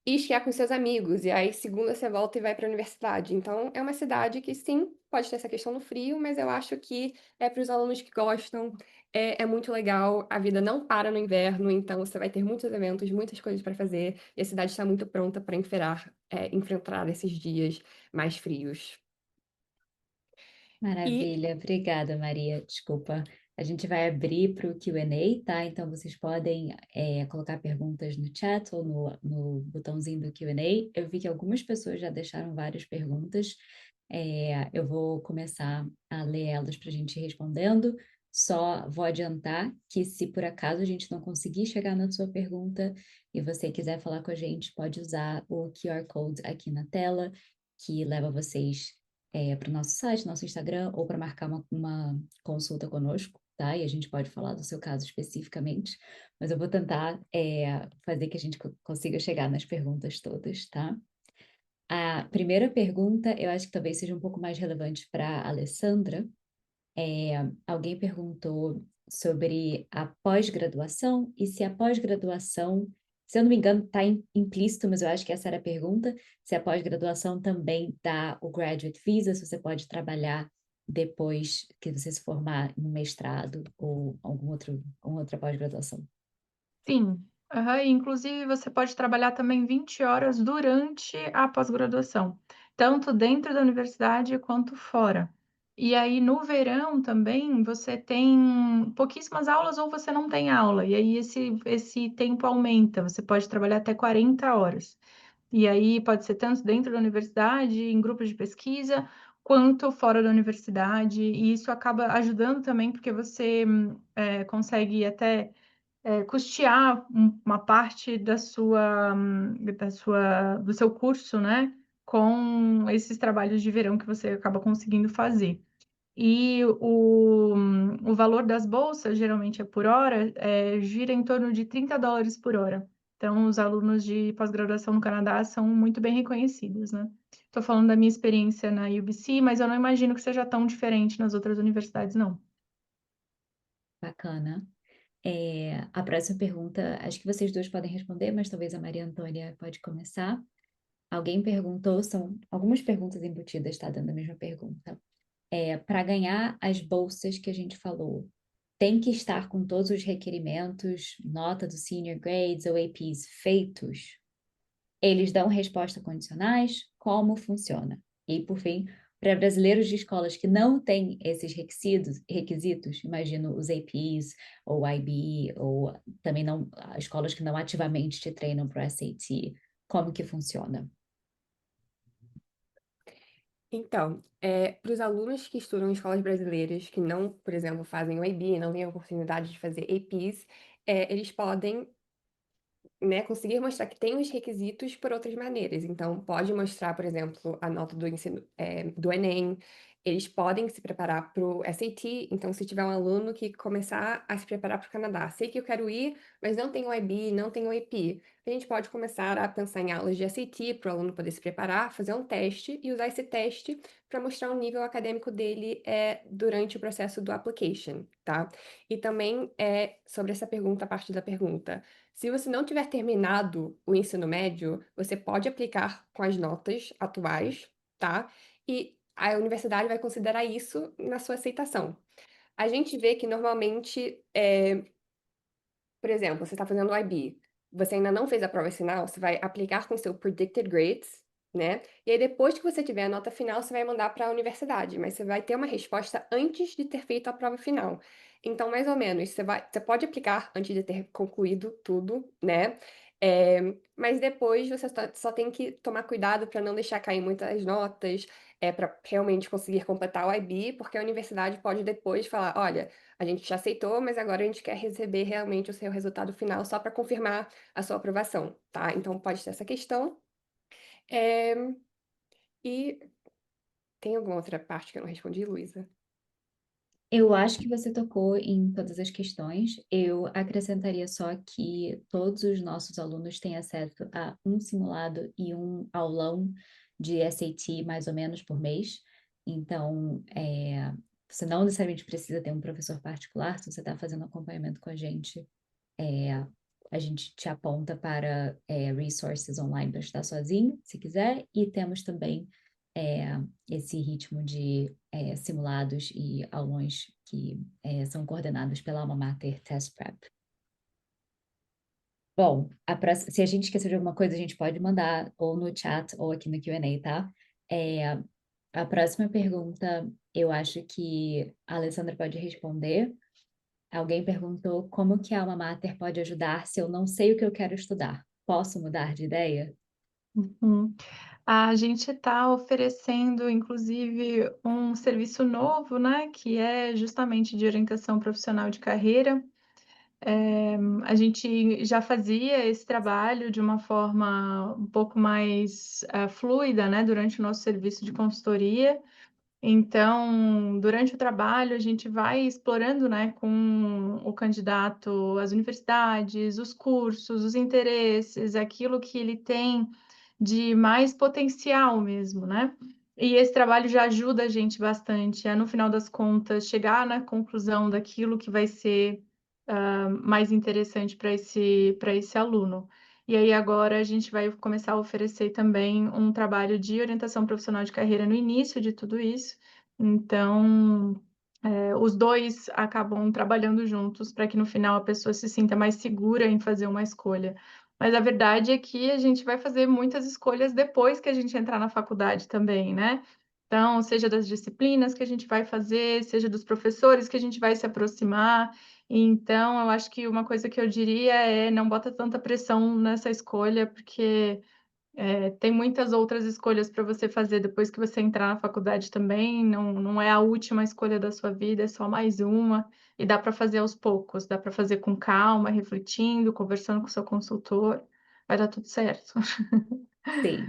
e esquiar com seus amigos, e aí segunda você volta e vai para a universidade. Então é uma cidade que sim, pode ter essa questão do frio, mas eu acho que é para os alunos que gostam, é muito legal, a vida não para no inverno, então você vai ter muitos eventos, muitas coisas para fazer, e a cidade está muito pronta para enfrentar esses dias mais frios. E Maravilha, obrigada, Maria. Desculpa. A gente vai abrir para o Q&A, tá? Então vocês podem colocar perguntas no chat ou no botãozinho do Q&A. Eu vi que algumas pessoas já deixaram várias perguntas. Eu vou começar a ler elas para a gente ir respondendo. Só vou adiantar que se por acaso a gente não conseguir chegar na sua pergunta e você quiser falar com a gente, pode usar o QR Code aqui na tela, que leva vocês para o nosso site, nosso Instagram, ou para marcar uma consulta conosco, tá? E a gente pode falar do seu caso especificamente, mas eu vou tentar fazer que a gente consiga chegar nas perguntas todas, tá? A primeira pergunta, eu acho que talvez seja um pouco mais relevante para a Alessandra. Alguém perguntou sobre a pós-graduação e se a pós-graduação, se eu não me engano, está implícito, mas eu acho que essa era a pergunta, se a pós-graduação também dá o graduate visa, se você pode trabalhar depois que você se formar no mestrado ou alguma outra pós-graduação. Sim, aham, e inclusive você pode trabalhar também 20 horas durante a pós-graduação, tanto dentro da universidade quanto fora. E aí no verão também você tem pouquíssimas aulas ou você não tem aula, e aí esse tempo aumenta, você pode trabalhar até 40 horas. E aí pode ser tanto dentro da universidade, em grupos de pesquisa, quanto fora da universidade, e isso acaba ajudando também porque você consegue até custear uma parte do seu curso, né, com esses trabalhos de verão que você acaba conseguindo fazer. E o valor das bolsas, geralmente é por hora, gira em torno de $30 por hora. Então, os alunos de pós-graduação no Canadá são muito bem reconhecidos, né? Estou falando da minha experiência na UBC, mas eu não imagino que seja tão diferente nas outras universidades, não. Bacana. A próxima pergunta, acho que vocês dois podem responder, mas talvez a Maria Antônia pode começar. Alguém perguntou, são algumas perguntas embutidas, tá? Dando a mesma pergunta. Para ganhar as bolsas que a gente falou, tem que estar com todos os requerimentos, nota do Senior Grades ou APs feitos? Eles dão resposta condicionais? Como funciona? E, por fim, para brasileiros de escolas que não têm esses requisitos, imagino os APs ou IB, ou também não, escolas que não ativamente te treinam para o SAT, como que funciona? então, para os alunos que estudam em escolas brasileiras, que não, por exemplo, fazem o IB, não têm a oportunidade de fazer APs, eles podem, né, conseguir mostrar que tem os requisitos por outras maneiras. Então, pode mostrar, por exemplo, a nota do ensino, do Enem, eles podem se preparar para o SAT. Então, se tiver um aluno que começar a se preparar para o Canadá, sei que eu quero ir, mas não tenho IB, não tenho AP, a gente pode começar a pensar em aulas de SAT para o aluno poder se preparar, fazer um teste e usar esse teste para mostrar o nível acadêmico dele durante o processo do application, tá? E também sobre essa pergunta, a parte da pergunta. Se você não tiver terminado o ensino médio, você pode aplicar com as notas atuais, tá? E a universidade vai considerar isso na sua aceitação. A gente vê que normalmente, por exemplo, você está fazendo o IB, você ainda não fez a prova final, você vai aplicar com o seu predicted grades, né? E aí depois que você tiver a nota final, você vai mandar para a universidade, mas você vai ter uma resposta antes de ter feito a prova final. Então, mais ou menos, você pode aplicar antes de ter concluído tudo, né? Mas depois você só tem que tomar cuidado para não deixar cair muitas notas, para realmente conseguir completar o IB, porque a universidade pode depois falar, olha, a gente já aceitou, mas agora a gente quer receber realmente o seu resultado final só para confirmar a sua aprovação, tá? Então pode ter essa questão. É, E tem alguma outra parte que eu não respondi, Luísa? Eu acho que você tocou em todas as questões. Eu acrescentaria só que todos os nossos alunos têm acesso a um simulado e um aulão de SAT mais ou menos por mês. Então, você não necessariamente precisa ter um professor particular. Se você está fazendo acompanhamento com a gente te aponta para resources online para estudar sozinho, se quiser. E temos também esse ritmo de simulados e aulões que são coordenados pela Alma Mater Test Prep. Bom, se a gente esqueceu de alguma coisa, a gente pode mandar ou no chat ou aqui no Q&A, tá? A próxima pergunta, eu acho que a Alessandra pode responder. Alguém perguntou como que a Alma Mater pode ajudar se eu não sei o que eu quero estudar. Posso mudar de ideia? Uhum. A gente está oferecendo, inclusive, um serviço novo, né, que é justamente de orientação profissional de carreira. A gente já fazia esse trabalho de uma forma um pouco mais fluida, né, durante o nosso serviço de consultoria. Então, durante o trabalho, a gente vai explorando, né, com o candidato as universidades, os cursos, os interesses, aquilo que ele tem de mais potencial mesmo, né? E esse trabalho já ajuda a gente bastante a, no final das contas, chegar na conclusão daquilo que vai ser mais interessante para esse aluno. E aí agora a gente vai começar a oferecer também um trabalho de orientação profissional de carreira no início de tudo isso. Então, os dois acabam trabalhando juntos para que no final a pessoa se sinta mais segura em fazer uma escolha. Mas a verdade é que a gente vai fazer muitas escolhas depois que a gente entrar na faculdade também, né? Então, seja das disciplinas que a gente vai fazer, seja dos professores que a gente vai se aproximar. Então, eu acho que uma coisa que eu diria é não bota tanta pressão nessa escolha, porque tem muitas outras escolhas para você fazer depois que você entrar na faculdade também. Não é a última escolha da sua vida, é só mais uma. E dá para fazer aos poucos, dá para fazer com calma, refletindo, conversando com o seu consultor. Vai dar tudo certo. Sim.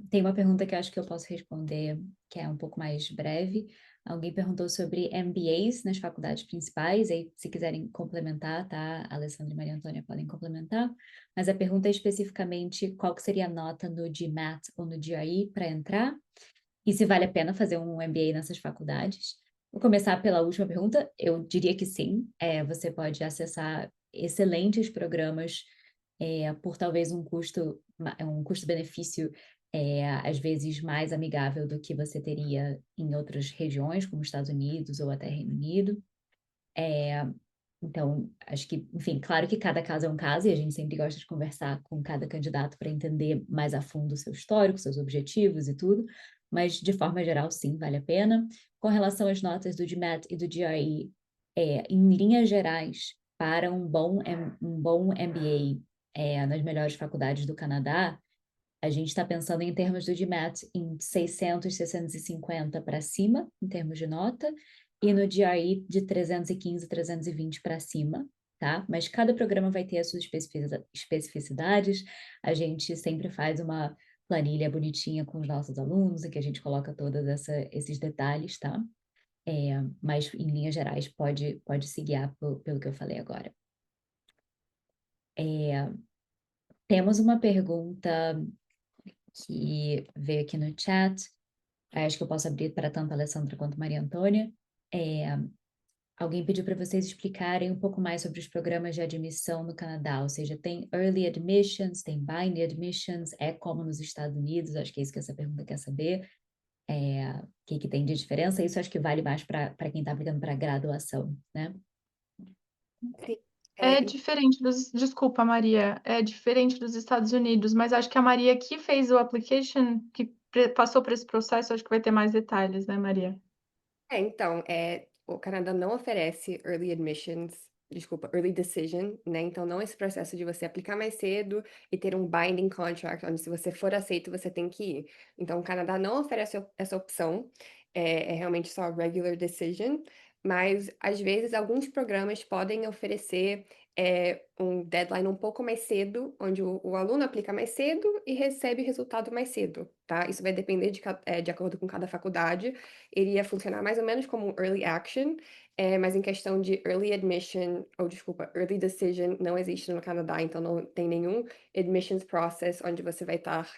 Tem uma pergunta que eu acho que eu posso responder, que é um pouco mais breve. Alguém perguntou sobre MBAs nas faculdades principais, aí se quiserem complementar, tá? A Alessandra e Maria Antônia podem complementar. Mas a pergunta é especificamente qual que seria a nota no GMAT ou no GRE para entrar, e se vale a pena fazer um MBA nessas faculdades. Vou começar pela última pergunta. Eu diria que sim. Você pode acessar excelentes programas por talvez um custo-benefício às vezes mais amigável do que você teria em outras regiões, como Estados Unidos ou até Reino Unido. Então, acho que, enfim, claro que cada caso é um caso e a gente sempre gosta de conversar com cada candidato para entender mais a fundo o seu histórico, seus objetivos e tudo, mas de forma geral, sim, vale a pena. Com relação às notas do GMAT e do GRE, em linhas gerais, para um bom MBA nas melhores faculdades do Canadá, a gente está pensando em termos do GMAT em 600, 650 para cima, em termos de nota, e no GRE de 315, 320 para cima, tá? Mas cada programa vai ter as suas especificidades. A gente sempre faz uma planilha bonitinha com os nossos alunos, em que a gente coloca todos esses detalhes, tá? Mas, em linhas gerais, pode se guiar pelo que eu falei agora. Temos uma pergunta que veio aqui no chat. Acho que eu posso abrir para tanto a Alessandra quanto a Maria Antônia. Alguém pediu para vocês explicarem um pouco mais sobre os programas de admissão no Canadá, ou seja, tem Early Admissions, tem Bind Admissions, é como nos Estados Unidos, acho que é isso que essa pergunta quer saber. O que tem de diferença? Isso acho que vale mais para quem está aplicando para graduação, né? Sim. É diferente Desculpa, Maria, é diferente dos Estados Unidos, mas acho que a Maria que fez o application, que passou por esse processo, acho que vai ter mais detalhes, né, Maria? Então, o Canadá não oferece early decision, né? Então, não esse processo de você aplicar mais cedo e ter um binding contract, onde se você for aceito, você tem que ir. Então, o Canadá não oferece essa opção, é realmente só regular decision, mas às vezes alguns programas podem oferecer um deadline um pouco mais cedo, onde o aluno aplica mais cedo e recebe o resultado mais cedo, tá? Isso vai depender de acordo com cada faculdade. Iria funcionar mais ou menos como um early action, mas em questão de early admission, ou desculpa, early decision, não existe no Canadá, então não tem nenhum admissions process onde você vai estar,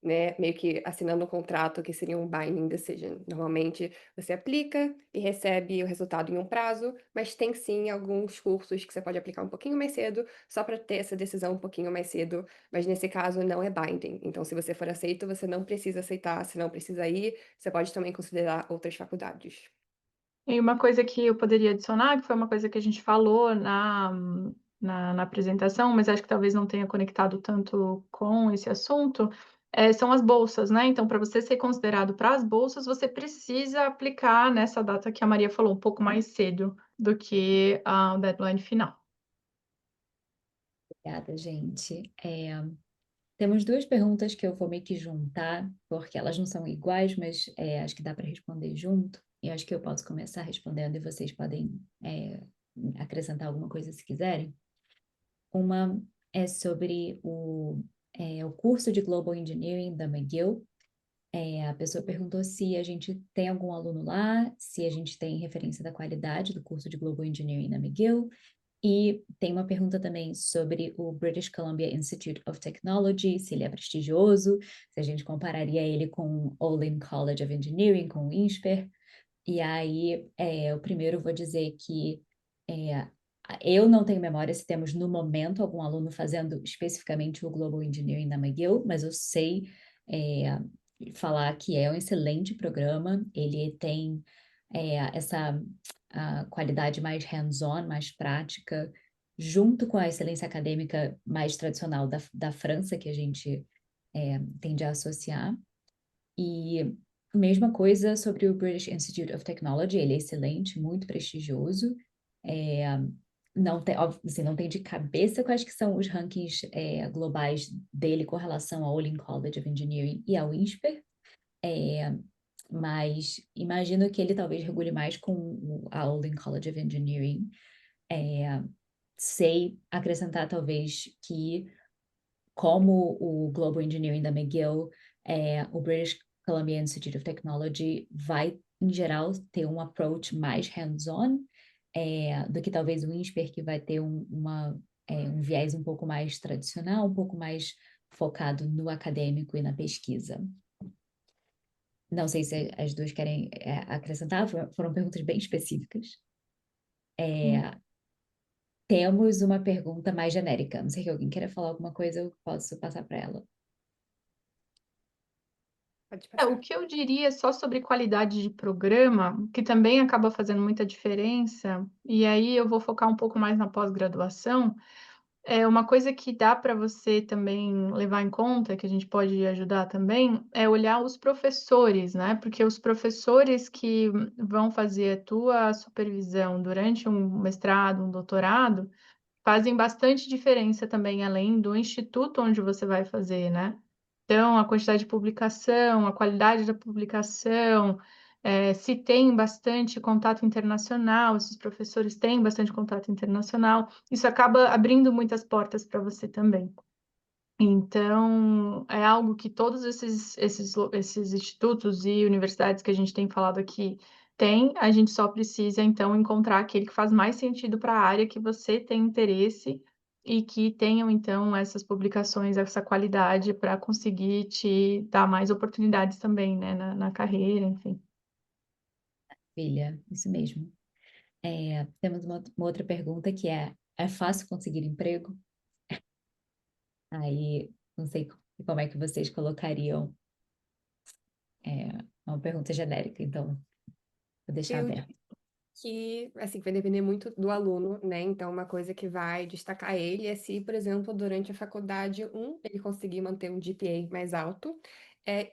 né, meio que assinando um contrato que seria um binding decision. Normalmente você aplica e recebe o resultado em um prazo, mas tem sim alguns cursos que você pode aplicar um pouquinho mais cedo, só para ter essa decisão um pouquinho mais cedo, mas nesse caso não é binding. Então, se você for aceito, você não precisa aceitar, se não precisa ir, você pode também considerar outras faculdades. E uma coisa que eu poderia adicionar, que foi uma coisa que a gente falou na apresentação, mas acho que talvez não tenha conectado tanto com esse assunto, são as bolsas, né? Então, para você ser considerado para as bolsas, você precisa aplicar nessa data que a Maria falou, um pouco mais cedo do que o deadline final. Obrigada, gente. Temos duas perguntas que eu vou meio que juntar, porque elas não são iguais, mas acho que dá para responder junto. E acho que eu posso começar respondendo e vocês podem acrescentar alguma coisa se quiserem. Uma é sobre o curso de Global Engineering da McGill. A pessoa perguntou se a gente tem algum aluno lá, se a gente tem referência da qualidade do curso de Global Engineering na McGill. E tem uma pergunta também sobre o British Columbia Institute of Technology, se ele é prestigioso, se a gente compararia ele com o Olin College of Engineering, com o INSPER. E aí, o primeiro eu vou dizer que eu não tenho memória se temos no momento algum aluno fazendo especificamente o Global Engineering na McGill, mas eu sei falar que é um excelente programa, ele tem essa a qualidade mais hands-on, mais prática, junto com a excelência acadêmica mais tradicional da França, que a gente tende a associar. E mesma coisa sobre o British Institute of Technology, ele é excelente, muito prestigioso. Não tem, assim, não tem de cabeça quais que são os rankings globais dele com relação ao Olin College of Engineering e ao INSPER, mas imagino que ele talvez regule mais com a Olin College of Engineering. Sei acrescentar talvez que, como o Global Engineering da McGill, o British Columbia Institute of Technology vai, em geral, ter um approach mais hands-on do que talvez o INSPER, que vai ter um viés um pouco mais tradicional, um pouco mais focado no acadêmico e na pesquisa. Não sei se as duas querem acrescentar, foram perguntas bem específicas. Temos uma pergunta mais genérica. Não sei se alguém queira falar alguma coisa, eu posso passar para ela. Pode O passar. que eu diria só sobre qualidade de programa, que também acaba fazendo muita diferença, e aí eu vou focar um pouco mais na pós-graduação, é uma coisa que dá para você também levar em conta, que a gente pode ajudar também, é olhar os professores, né? Porque os professores que vão fazer a tua supervisão durante um mestrado, um doutorado, fazem bastante diferença também, além do instituto onde você vai fazer, né? Então, a quantidade de publicação, a qualidade da publicação, se tem bastante contato internacional, se os professores têm bastante contato internacional, isso acaba abrindo muitas portas para você também. Então, é algo que todos esses institutos e universidades que a gente tem falado aqui têm, a gente só precisa, então, encontrar aquele que faz mais sentido para a área que você tem interesse e que tenham, então, essas publicações, essa qualidade para conseguir te dar mais oportunidades também, né, na carreira, enfim. Filha, isso mesmo. Temos uma outra pergunta que é fácil conseguir emprego? Aí, não sei como é que vocês colocariam, é uma pergunta genérica, então vou deixar Eu aberto. que, assim, vai depender muito do aluno, né? Então, uma coisa que vai destacar ele é se, por exemplo, durante a faculdade, ele conseguir manter um GPA mais alto,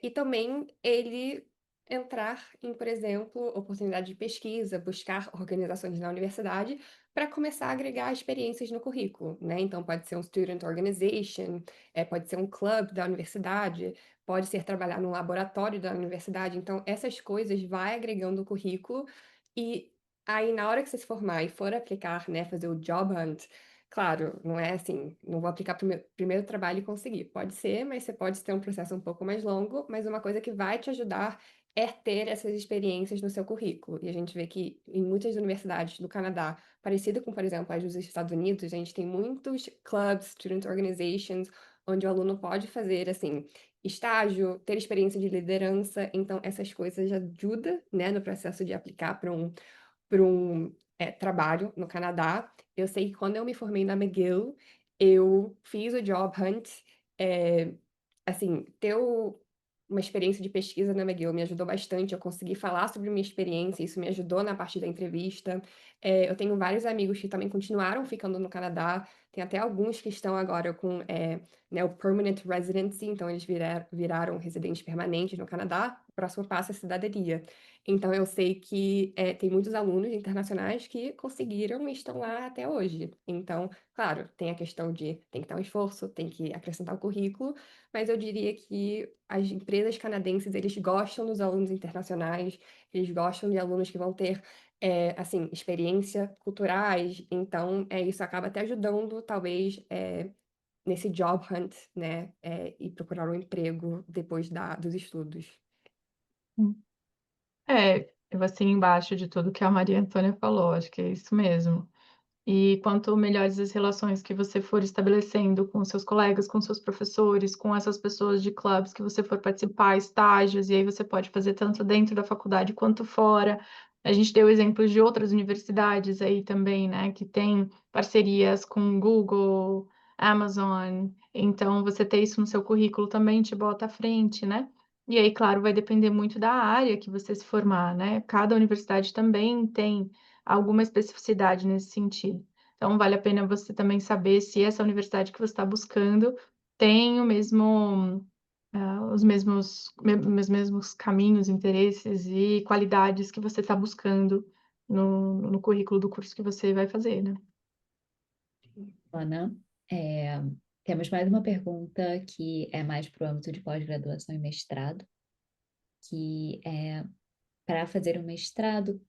e também ele entrar em, por exemplo, oportunidade de pesquisa, buscar organizações na universidade para começar a agregar experiências no currículo, né? Então, pode ser um student organization, pode ser um club da universidade, pode ser trabalhar no laboratório da universidade. Então, essas coisas vai agregando o currículo e aí, na hora que você se formar e for aplicar, né, fazer o job hunt, claro, não é assim, não vou aplicar para o meu primeiro trabalho e conseguir. Pode ser, mas você pode ter um processo um pouco mais longo, mas uma coisa que vai te ajudar é ter essas experiências no seu currículo. E a gente vê que em muitas universidades do Canadá, parecido com, por exemplo, as dos Estados Unidos, a gente tem muitos clubs, student organizations, onde o aluno pode fazer, assim, estágio, ter experiência de liderança. Então, essas coisas ajudam, né, no processo de aplicar para um trabalho no Canadá. Eu sei que quando eu me formei na McGill, eu fiz o job hunt. é, assim, uma experiência de pesquisa na McGill me ajudou bastante. Eu consegui falar sobre minha experiência, isso me ajudou na parte da entrevista. Eu tenho vários amigos que também continuaram ficando no Canadá. Tem até alguns que estão agora com né, o Permanent Residency, então eles viraram residentes permanentes no Canadá. O próximo passo é a cidadania. Então, eu sei que tem muitos alunos internacionais que conseguiram e estão lá até hoje. Então, claro, tem a questão de tem que dar um esforço, tem que acrescentar o currículo, mas eu diria que as empresas canadenses, eles gostam dos alunos internacionais, eles gostam de alunos que vão ter, assim, experiência culturais. Então, isso acaba até ajudando, talvez, nesse job hunt, né, e procurar um emprego depois dos estudos. Eu assino embaixo de tudo que a Maria Antônia falou, acho que é isso mesmo. E quanto melhores as relações que você for estabelecendo com seus colegas, com seus professores, com essas pessoas de clubes que você for participar, estágios, e aí você pode fazer tanto dentro da faculdade quanto fora. A gente deu exemplos de outras universidades aí também, né, que tem parcerias com Google, Amazon. Então, você ter isso no seu currículo também te bota à frente, né? E aí, claro, vai depender muito da área que você se formar, né? Cada universidade também tem alguma especificidade nesse sentido. Então, vale a pena você também saber se essa universidade que você está buscando tem o mesmo, os mesmos caminhos, interesses e qualidades que você está buscando no currículo do curso que você vai fazer, né? Ana, é, temos mais uma pergunta que é mais para o âmbito de pós-graduação e mestrado, que é para fazer um mestrado,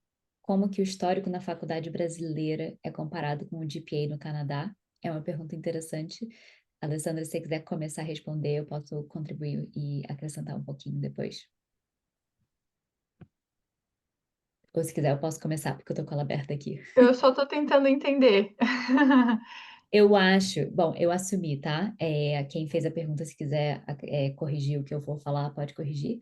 como que o histórico na faculdade brasileira é comparado com o GPA no Canadá? É uma pergunta interessante. Alessandra, se você quiser começar a responder, eu posso contribuir e acrescentar um pouquinho depois. Ou se quiser, eu posso começar, porque eu tô com ela aberta aqui. Eu só estou tentando entender. Eu acho, bom, eu assumi, tá? Quem fez a pergunta, se quiser corrigir o que eu for falar, pode corrigir.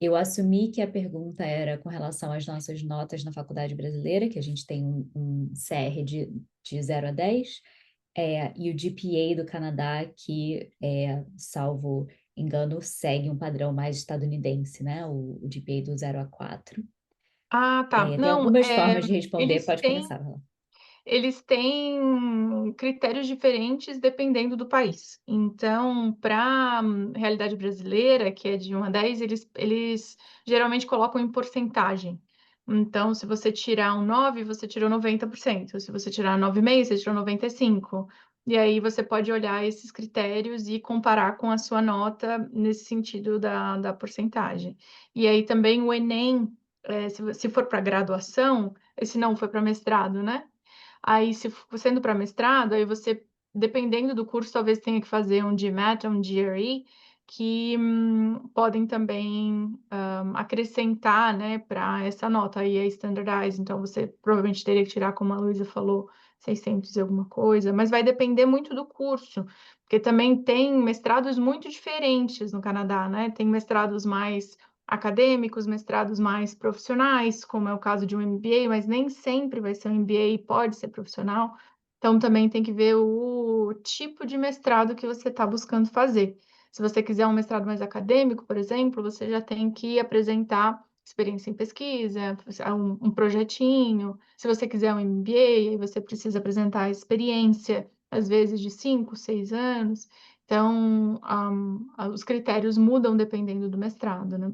Eu assumi que a pergunta era com relação às nossas notas na faculdade brasileira, que a gente tem um CR de 0 a 10, e o GPA do Canadá, que, salvo engano, segue um padrão mais estadunidense, né? O GPA do 0 a 4. Ah, tá. Tem Não, algumas formas de responder, eles pode têm começar. Ela. Eles têm critérios diferentes dependendo do país. Então, para a realidade brasileira, que é de 1 a 10, eles geralmente colocam em porcentagem. Então, se você tirar um 9, você tirou 90%. Se você tirar 9,5, você tirou 95%. E aí você pode olhar esses critérios e comparar com a sua nota nesse sentido da porcentagem. E aí também o Enem, se for para graduação, esse não foi para mestrado, né? Aí, se sendo para mestrado, aí você dependendo do curso, talvez tenha que fazer um GMAT, um GRE, que podem também acrescentar, né, para essa nota aí, é standardized, então você provavelmente teria que tirar, como a Luísa falou, 600 e alguma coisa, mas vai depender muito do curso, porque também tem mestrados muito diferentes no Canadá, né? Tem mestrados mais acadêmicos, mestrados mais profissionais, como é o caso de um MBA, mas nem sempre vai ser um MBA e pode ser profissional. Então, também tem que ver o tipo de mestrado que você está buscando fazer. Se você quiser um mestrado mais acadêmico, por exemplo, você já tem que apresentar experiência em pesquisa, um projetinho. Se você quiser um MBA, aí você precisa apresentar experiência, às vezes de 5, 6 anos. Então, os critérios mudam dependendo do mestrado, né?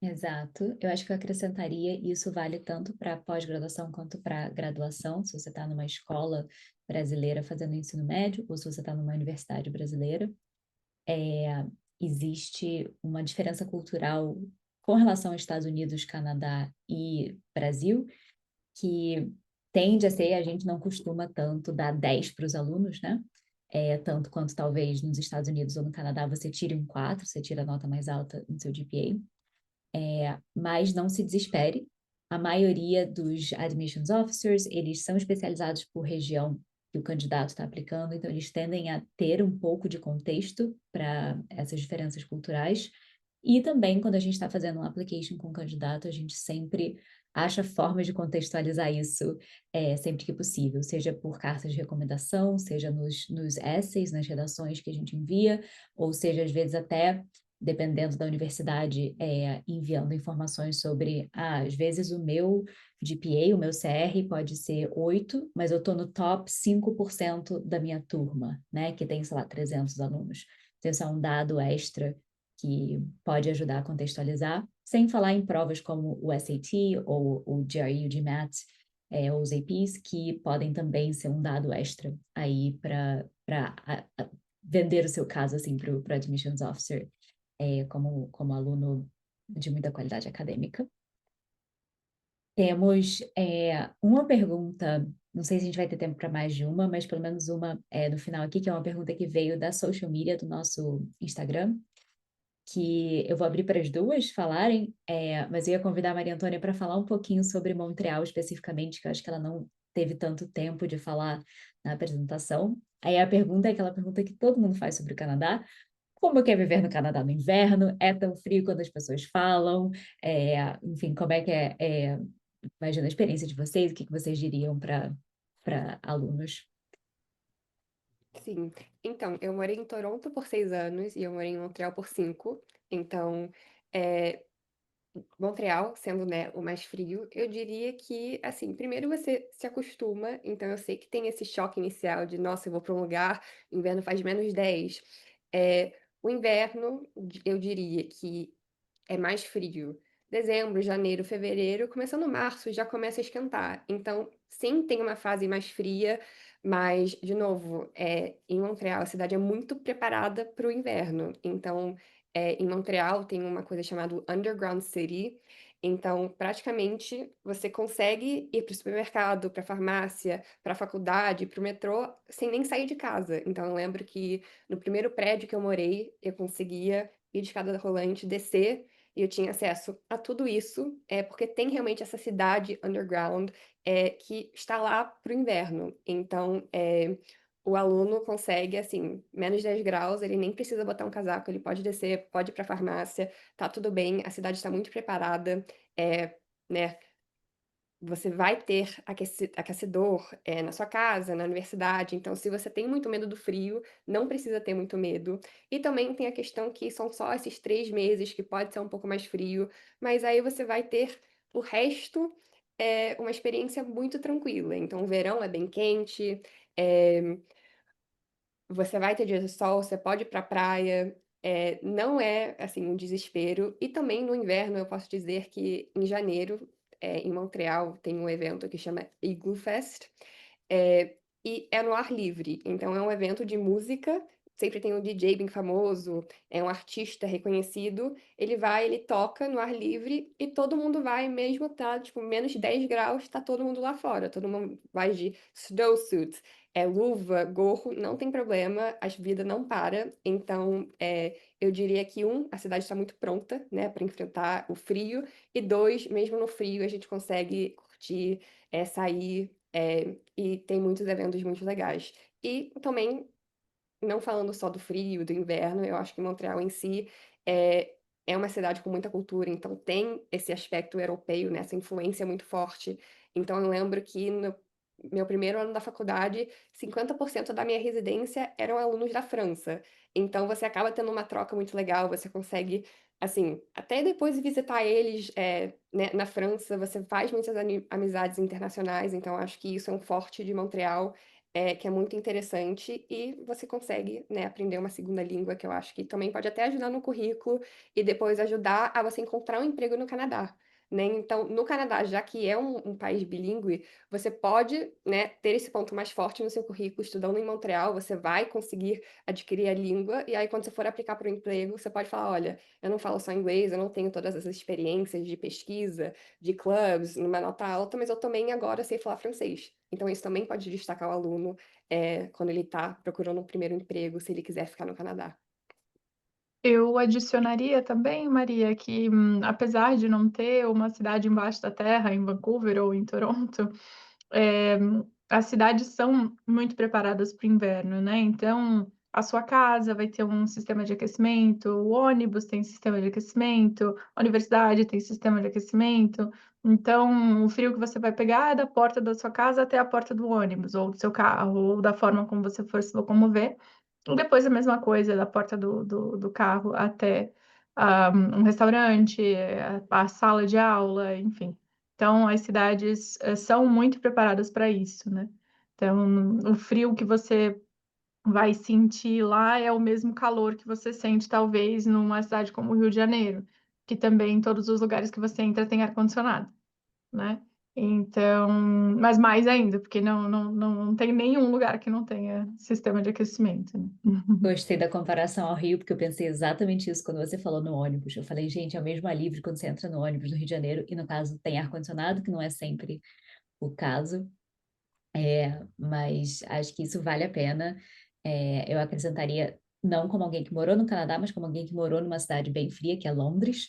Exato. Eu acho que eu acrescentaria, e isso vale tanto para pós-graduação quanto para graduação, se você está numa escola brasileira fazendo ensino médio, ou se você está numa universidade brasileira. Existe uma diferença cultural com relação aos Estados Unidos, Canadá e Brasil, que tende a ser, a gente não costuma tanto dar 10 para os alunos, né? Tanto quanto talvez nos Estados Unidos ou no Canadá você tire um 4, você tira a nota mais alta no seu GPA. Mas não se desespere. A maioria dos admissions officers, eles são especializados por região que o candidato está aplicando, então eles tendem a ter um pouco de contexto para essas diferenças culturais. E também, quando a gente está fazendo um application com o candidato, a gente sempre acha formas de contextualizar isso sempre que possível, seja por cartas de recomendação, seja nos essays, nas redações que a gente envia, ou seja, às vezes até dependendo da universidade, enviando informações sobre, às vezes o meu GPA, o meu CR pode ser 8, mas eu estou no top 5% da minha turma, né, que tem, sei lá, 300 alunos. Então, isso é um dado extra que pode ajudar a contextualizar, sem falar em provas como o SAT ou o GRE, o GMAT, ou os APs, que podem também ser um dado extra aí para vender o seu caso assim para o admissions officer como aluno de muita qualidade acadêmica. Temos uma pergunta, não sei se a gente vai ter tempo para mais de uma, mas pelo menos uma no final aqui, que é uma pergunta que veio da social media do nosso Instagram, que eu vou abrir para as duas falarem, mas eu ia convidar a Maria Antônia para falar um pouquinho sobre Montreal especificamente, que eu acho que ela não teve tanto tempo de falar na apresentação. Aí a pergunta é aquela pergunta que todo mundo faz sobre o Canadá: como que é viver no Canadá no inverno? É tão frio quando as pessoas falam? Enfim, como é que imagina a experiência de vocês, o que vocês diriam para alunos? Sim. Então, eu morei em Toronto por 6 anos e eu morei em Montreal por 5. Então, é, Montreal, sendo, né, o mais frio, eu diria que, assim, primeiro você se acostuma, então eu sei que tem esse choque inicial de, nossa, eu vou para um lugar, o inverno faz -10. O inverno, eu diria que é mais frio. Dezembro, janeiro, fevereiro, começando março, já começa a esquentar. Então, sim, tem uma fase mais fria, mas, de novo, em Montreal, a cidade é muito preparada para o inverno. Então, em Montreal tem uma coisa chamada Underground City. Então, praticamente, você consegue ir para o supermercado, para a farmácia, para a faculdade, para o metrô, sem nem sair de casa. Então, eu lembro que no primeiro prédio que eu morei, eu conseguia ir de escada rolante, descer e eu tinha acesso a tudo isso, porque tem realmente essa cidade underground, que está lá para o inverno. Então, o aluno consegue, assim, -10 graus, ele nem precisa botar um casaco, ele pode descer, pode ir para a farmácia, tá tudo bem, a cidade está muito preparada, né? Você vai ter aquecedor, na sua casa, na universidade, então se você tem muito medo do frio, não precisa ter muito medo. E também tem a questão que são só esses 3 meses que pode ser um pouco mais frio, mas aí você vai ter o resto, uma experiência muito tranquila. Então o verão é bem quente, eh você vai ter dias de sol, você pode ir pra praia, não é, assim, um desespero. E também no inverno eu posso dizer que em janeiro, em Montreal, tem um evento que chama Igloo Fest, e é no ar livre. Então é um evento de música sempre tem um DJ bem famoso, é um artista reconhecido, ele toca no ar livre e todo mundo vai, mesmo tá, tipo, menos 10 graus, tá todo mundo lá fora. Todo mundo vai de snowsuit, luva, gorro, não tem problema, a vida não para. Então, eu diria que, a cidade está muito pronta, né, para enfrentar o frio, e dois, mesmo no frio, a gente consegue curtir, sair, e tem muitos eventos muito legais. E também não falando só do frio, do inverno, eu acho que Montreal em si é uma cidade com muita cultura, então tem esse aspecto europeu, né, essa influência muito forte. Então eu lembro que no meu primeiro ano da faculdade, 50% da minha residência eram alunos da França. Então você acaba tendo uma troca muito legal, você consegue, assim, até depois visitar eles, né, na França, você faz muitas amizades internacionais, então acho que isso é um forte de Montreal, que é muito interessante, e você consegue, né, aprender uma segunda língua, que eu acho que também pode até ajudar no currículo e depois ajudar a você encontrar um emprego no Canadá, né? Então, no Canadá, já que é um país bilíngue, você pode, né, ter esse ponto mais forte no seu currículo. Estudando em Montreal, você vai conseguir adquirir a língua, e aí quando você for aplicar para o emprego, você pode falar, olha, eu não falo só inglês, eu não tenho todas as experiências de pesquisa, de clubs, numa nota alta, mas eu também agora sei falar francês. Então, isso também pode destacar o aluno, quando ele está procurando um primeiro emprego, se ele quiser ficar no Canadá. Eu adicionaria também, Maria, que apesar de não ter uma cidade embaixo da terra, em Vancouver ou em Toronto, é, as cidades são muito preparadas para o inverno, né? Então, a sua casa vai ter um sistema de aquecimento, o ônibus tem sistema de aquecimento, a universidade tem sistema de aquecimento. Então, o frio que você vai pegar é da porta da sua casa até a porta do ônibus, ou do seu carro, ou da forma como você for se locomover. E depois a mesma coisa, da porta do carro até um restaurante, a sala de aula, enfim. Então, as cidades são muito preparadas para isso, né? Então, o frio que você vai sentir lá é o mesmo calor que você sente, talvez, numa cidade como o Rio de Janeiro, que também todos os lugares que você entra tem ar-condicionado, né? Então, mas mais ainda, porque não tem nenhum lugar que não tenha sistema de aquecimento, né? Gostei da comparação ao Rio, porque eu pensei exatamente isso quando você falou no ônibus. Eu falei, gente, é o mesmo alívio quando você entra no ônibus no Rio de Janeiro, e no caso tem ar-condicionado, que não é sempre o caso, mas acho que isso vale a pena. Eu acrescentaria, não como alguém que morou no Canadá, mas como alguém que morou numa cidade bem fria, que é Londres.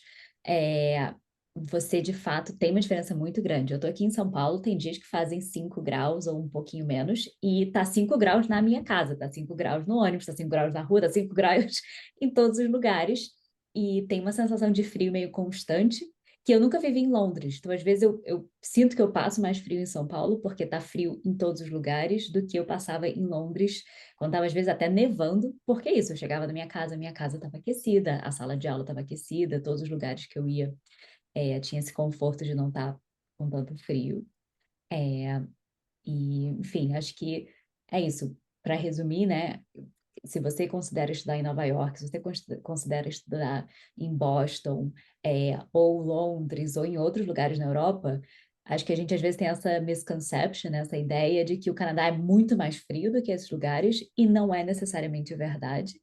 Você, de fato, tem uma diferença muito grande. Eu estou aqui em São Paulo, tem dias que fazem 5 graus ou um pouquinho menos, e tá 5 graus na minha casa, tá 5 graus no ônibus, tá 5 graus na rua, tá 5 graus em todos os lugares, e tem uma sensação de frio meio constante, que eu nunca vivi em Londres. Então, às vezes, eu sinto que eu passo mais frio em São Paulo, porque tá frio em todos os lugares, do que eu passava em Londres, quando estava, às vezes, até nevando, porque é isso, eu chegava na minha casa estava aquecida, a sala de aula estava aquecida, todos os lugares que eu ia tinha esse conforto de não estar com tanto frio. E, enfim, acho que é isso. Para resumir, né? Se você considera estudar em Nova York, se você considera estudar em Boston, ou Londres, ou em outros lugares na Europa, acho que a gente às vezes tem essa misconception, essa ideia de que o Canadá é muito mais frio do que esses lugares, e não é necessariamente verdade.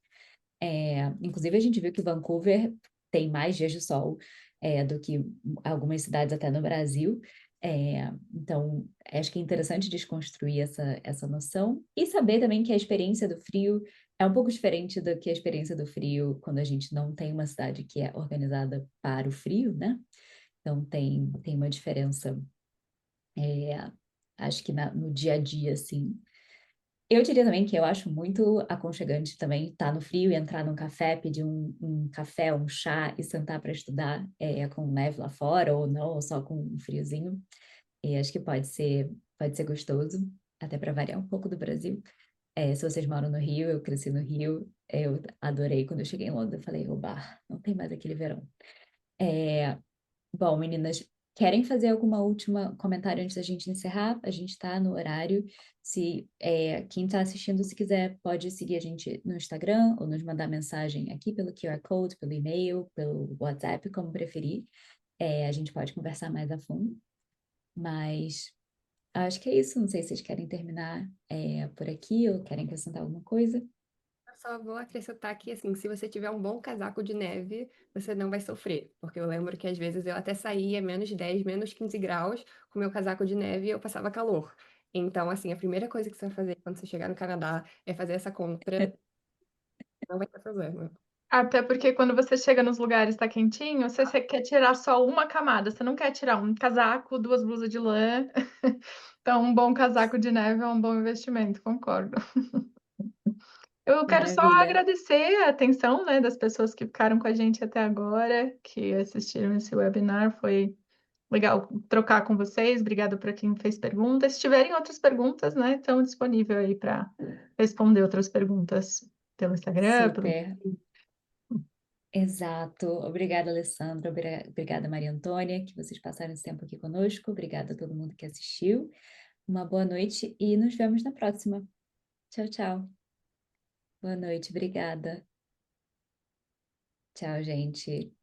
Inclusive, a gente viu que Vancouver tem mais dias de sol do que algumas cidades até no Brasil. Então, acho que é interessante desconstruir essa noção e saber também que a experiência do frio é um pouco diferente do que a experiência do frio quando a gente não tem uma cidade que é organizada para o frio, né? Então, tem uma diferença, acho que no dia a dia, assim. Eu diria também que eu acho muito aconchegante também estar no frio e entrar num café, pedir um café, um chá e sentar para estudar, com neve lá fora, ou não, ou só com um friozinho. E acho que pode ser gostoso, até para variar um pouco do Brasil. Se vocês moram no Rio, eu cresci no Rio, eu adorei quando eu cheguei em Londres, eu falei, oba, não tem mais aquele verão. Bom, meninas, querem fazer alguma última comentário antes da gente encerrar? A gente está no horário. Se quem está assistindo, se quiser, pode seguir a gente no Instagram ou nos mandar mensagem aqui pelo QR Code, pelo e-mail, pelo WhatsApp, como preferir. A gente pode conversar mais a fundo. Mas acho que é isso. Não sei se vocês querem terminar por aqui ou querem acrescentar alguma coisa. Só vou acrescentar que, assim, se você tiver um bom casaco de neve, você não vai sofrer. Porque eu lembro que às vezes eu até saía -10, -15 graus com meu casaco de neve e eu passava calor. Então, assim, a primeira coisa que você vai fazer quando você chegar no Canadá é fazer essa compra. Não vai ter problema. Até porque quando você chega nos lugares está quentinho, você quer tirar só uma camada, você não quer tirar um casaco, 2 blusas de lã. Então, um bom casaco de neve é um bom investimento, concordo. Eu quero só Maravilha. agradecer a atenção, né, das pessoas que ficaram com a gente até agora, que assistiram esse webinar. Foi legal trocar com vocês. Obrigada para quem fez perguntas. Se tiverem outras perguntas, né, estão disponível aí para responder outras perguntas pelo Instagram, pelo... Super. Exato. Obrigada, Alessandra. Obrigada, Maria Antônia, que vocês passaram esse tempo aqui conosco. Obrigada a todo mundo que assistiu. Uma boa noite e nos vemos na próxima. Tchau, tchau. Boa noite, obrigada. Tchau, gente.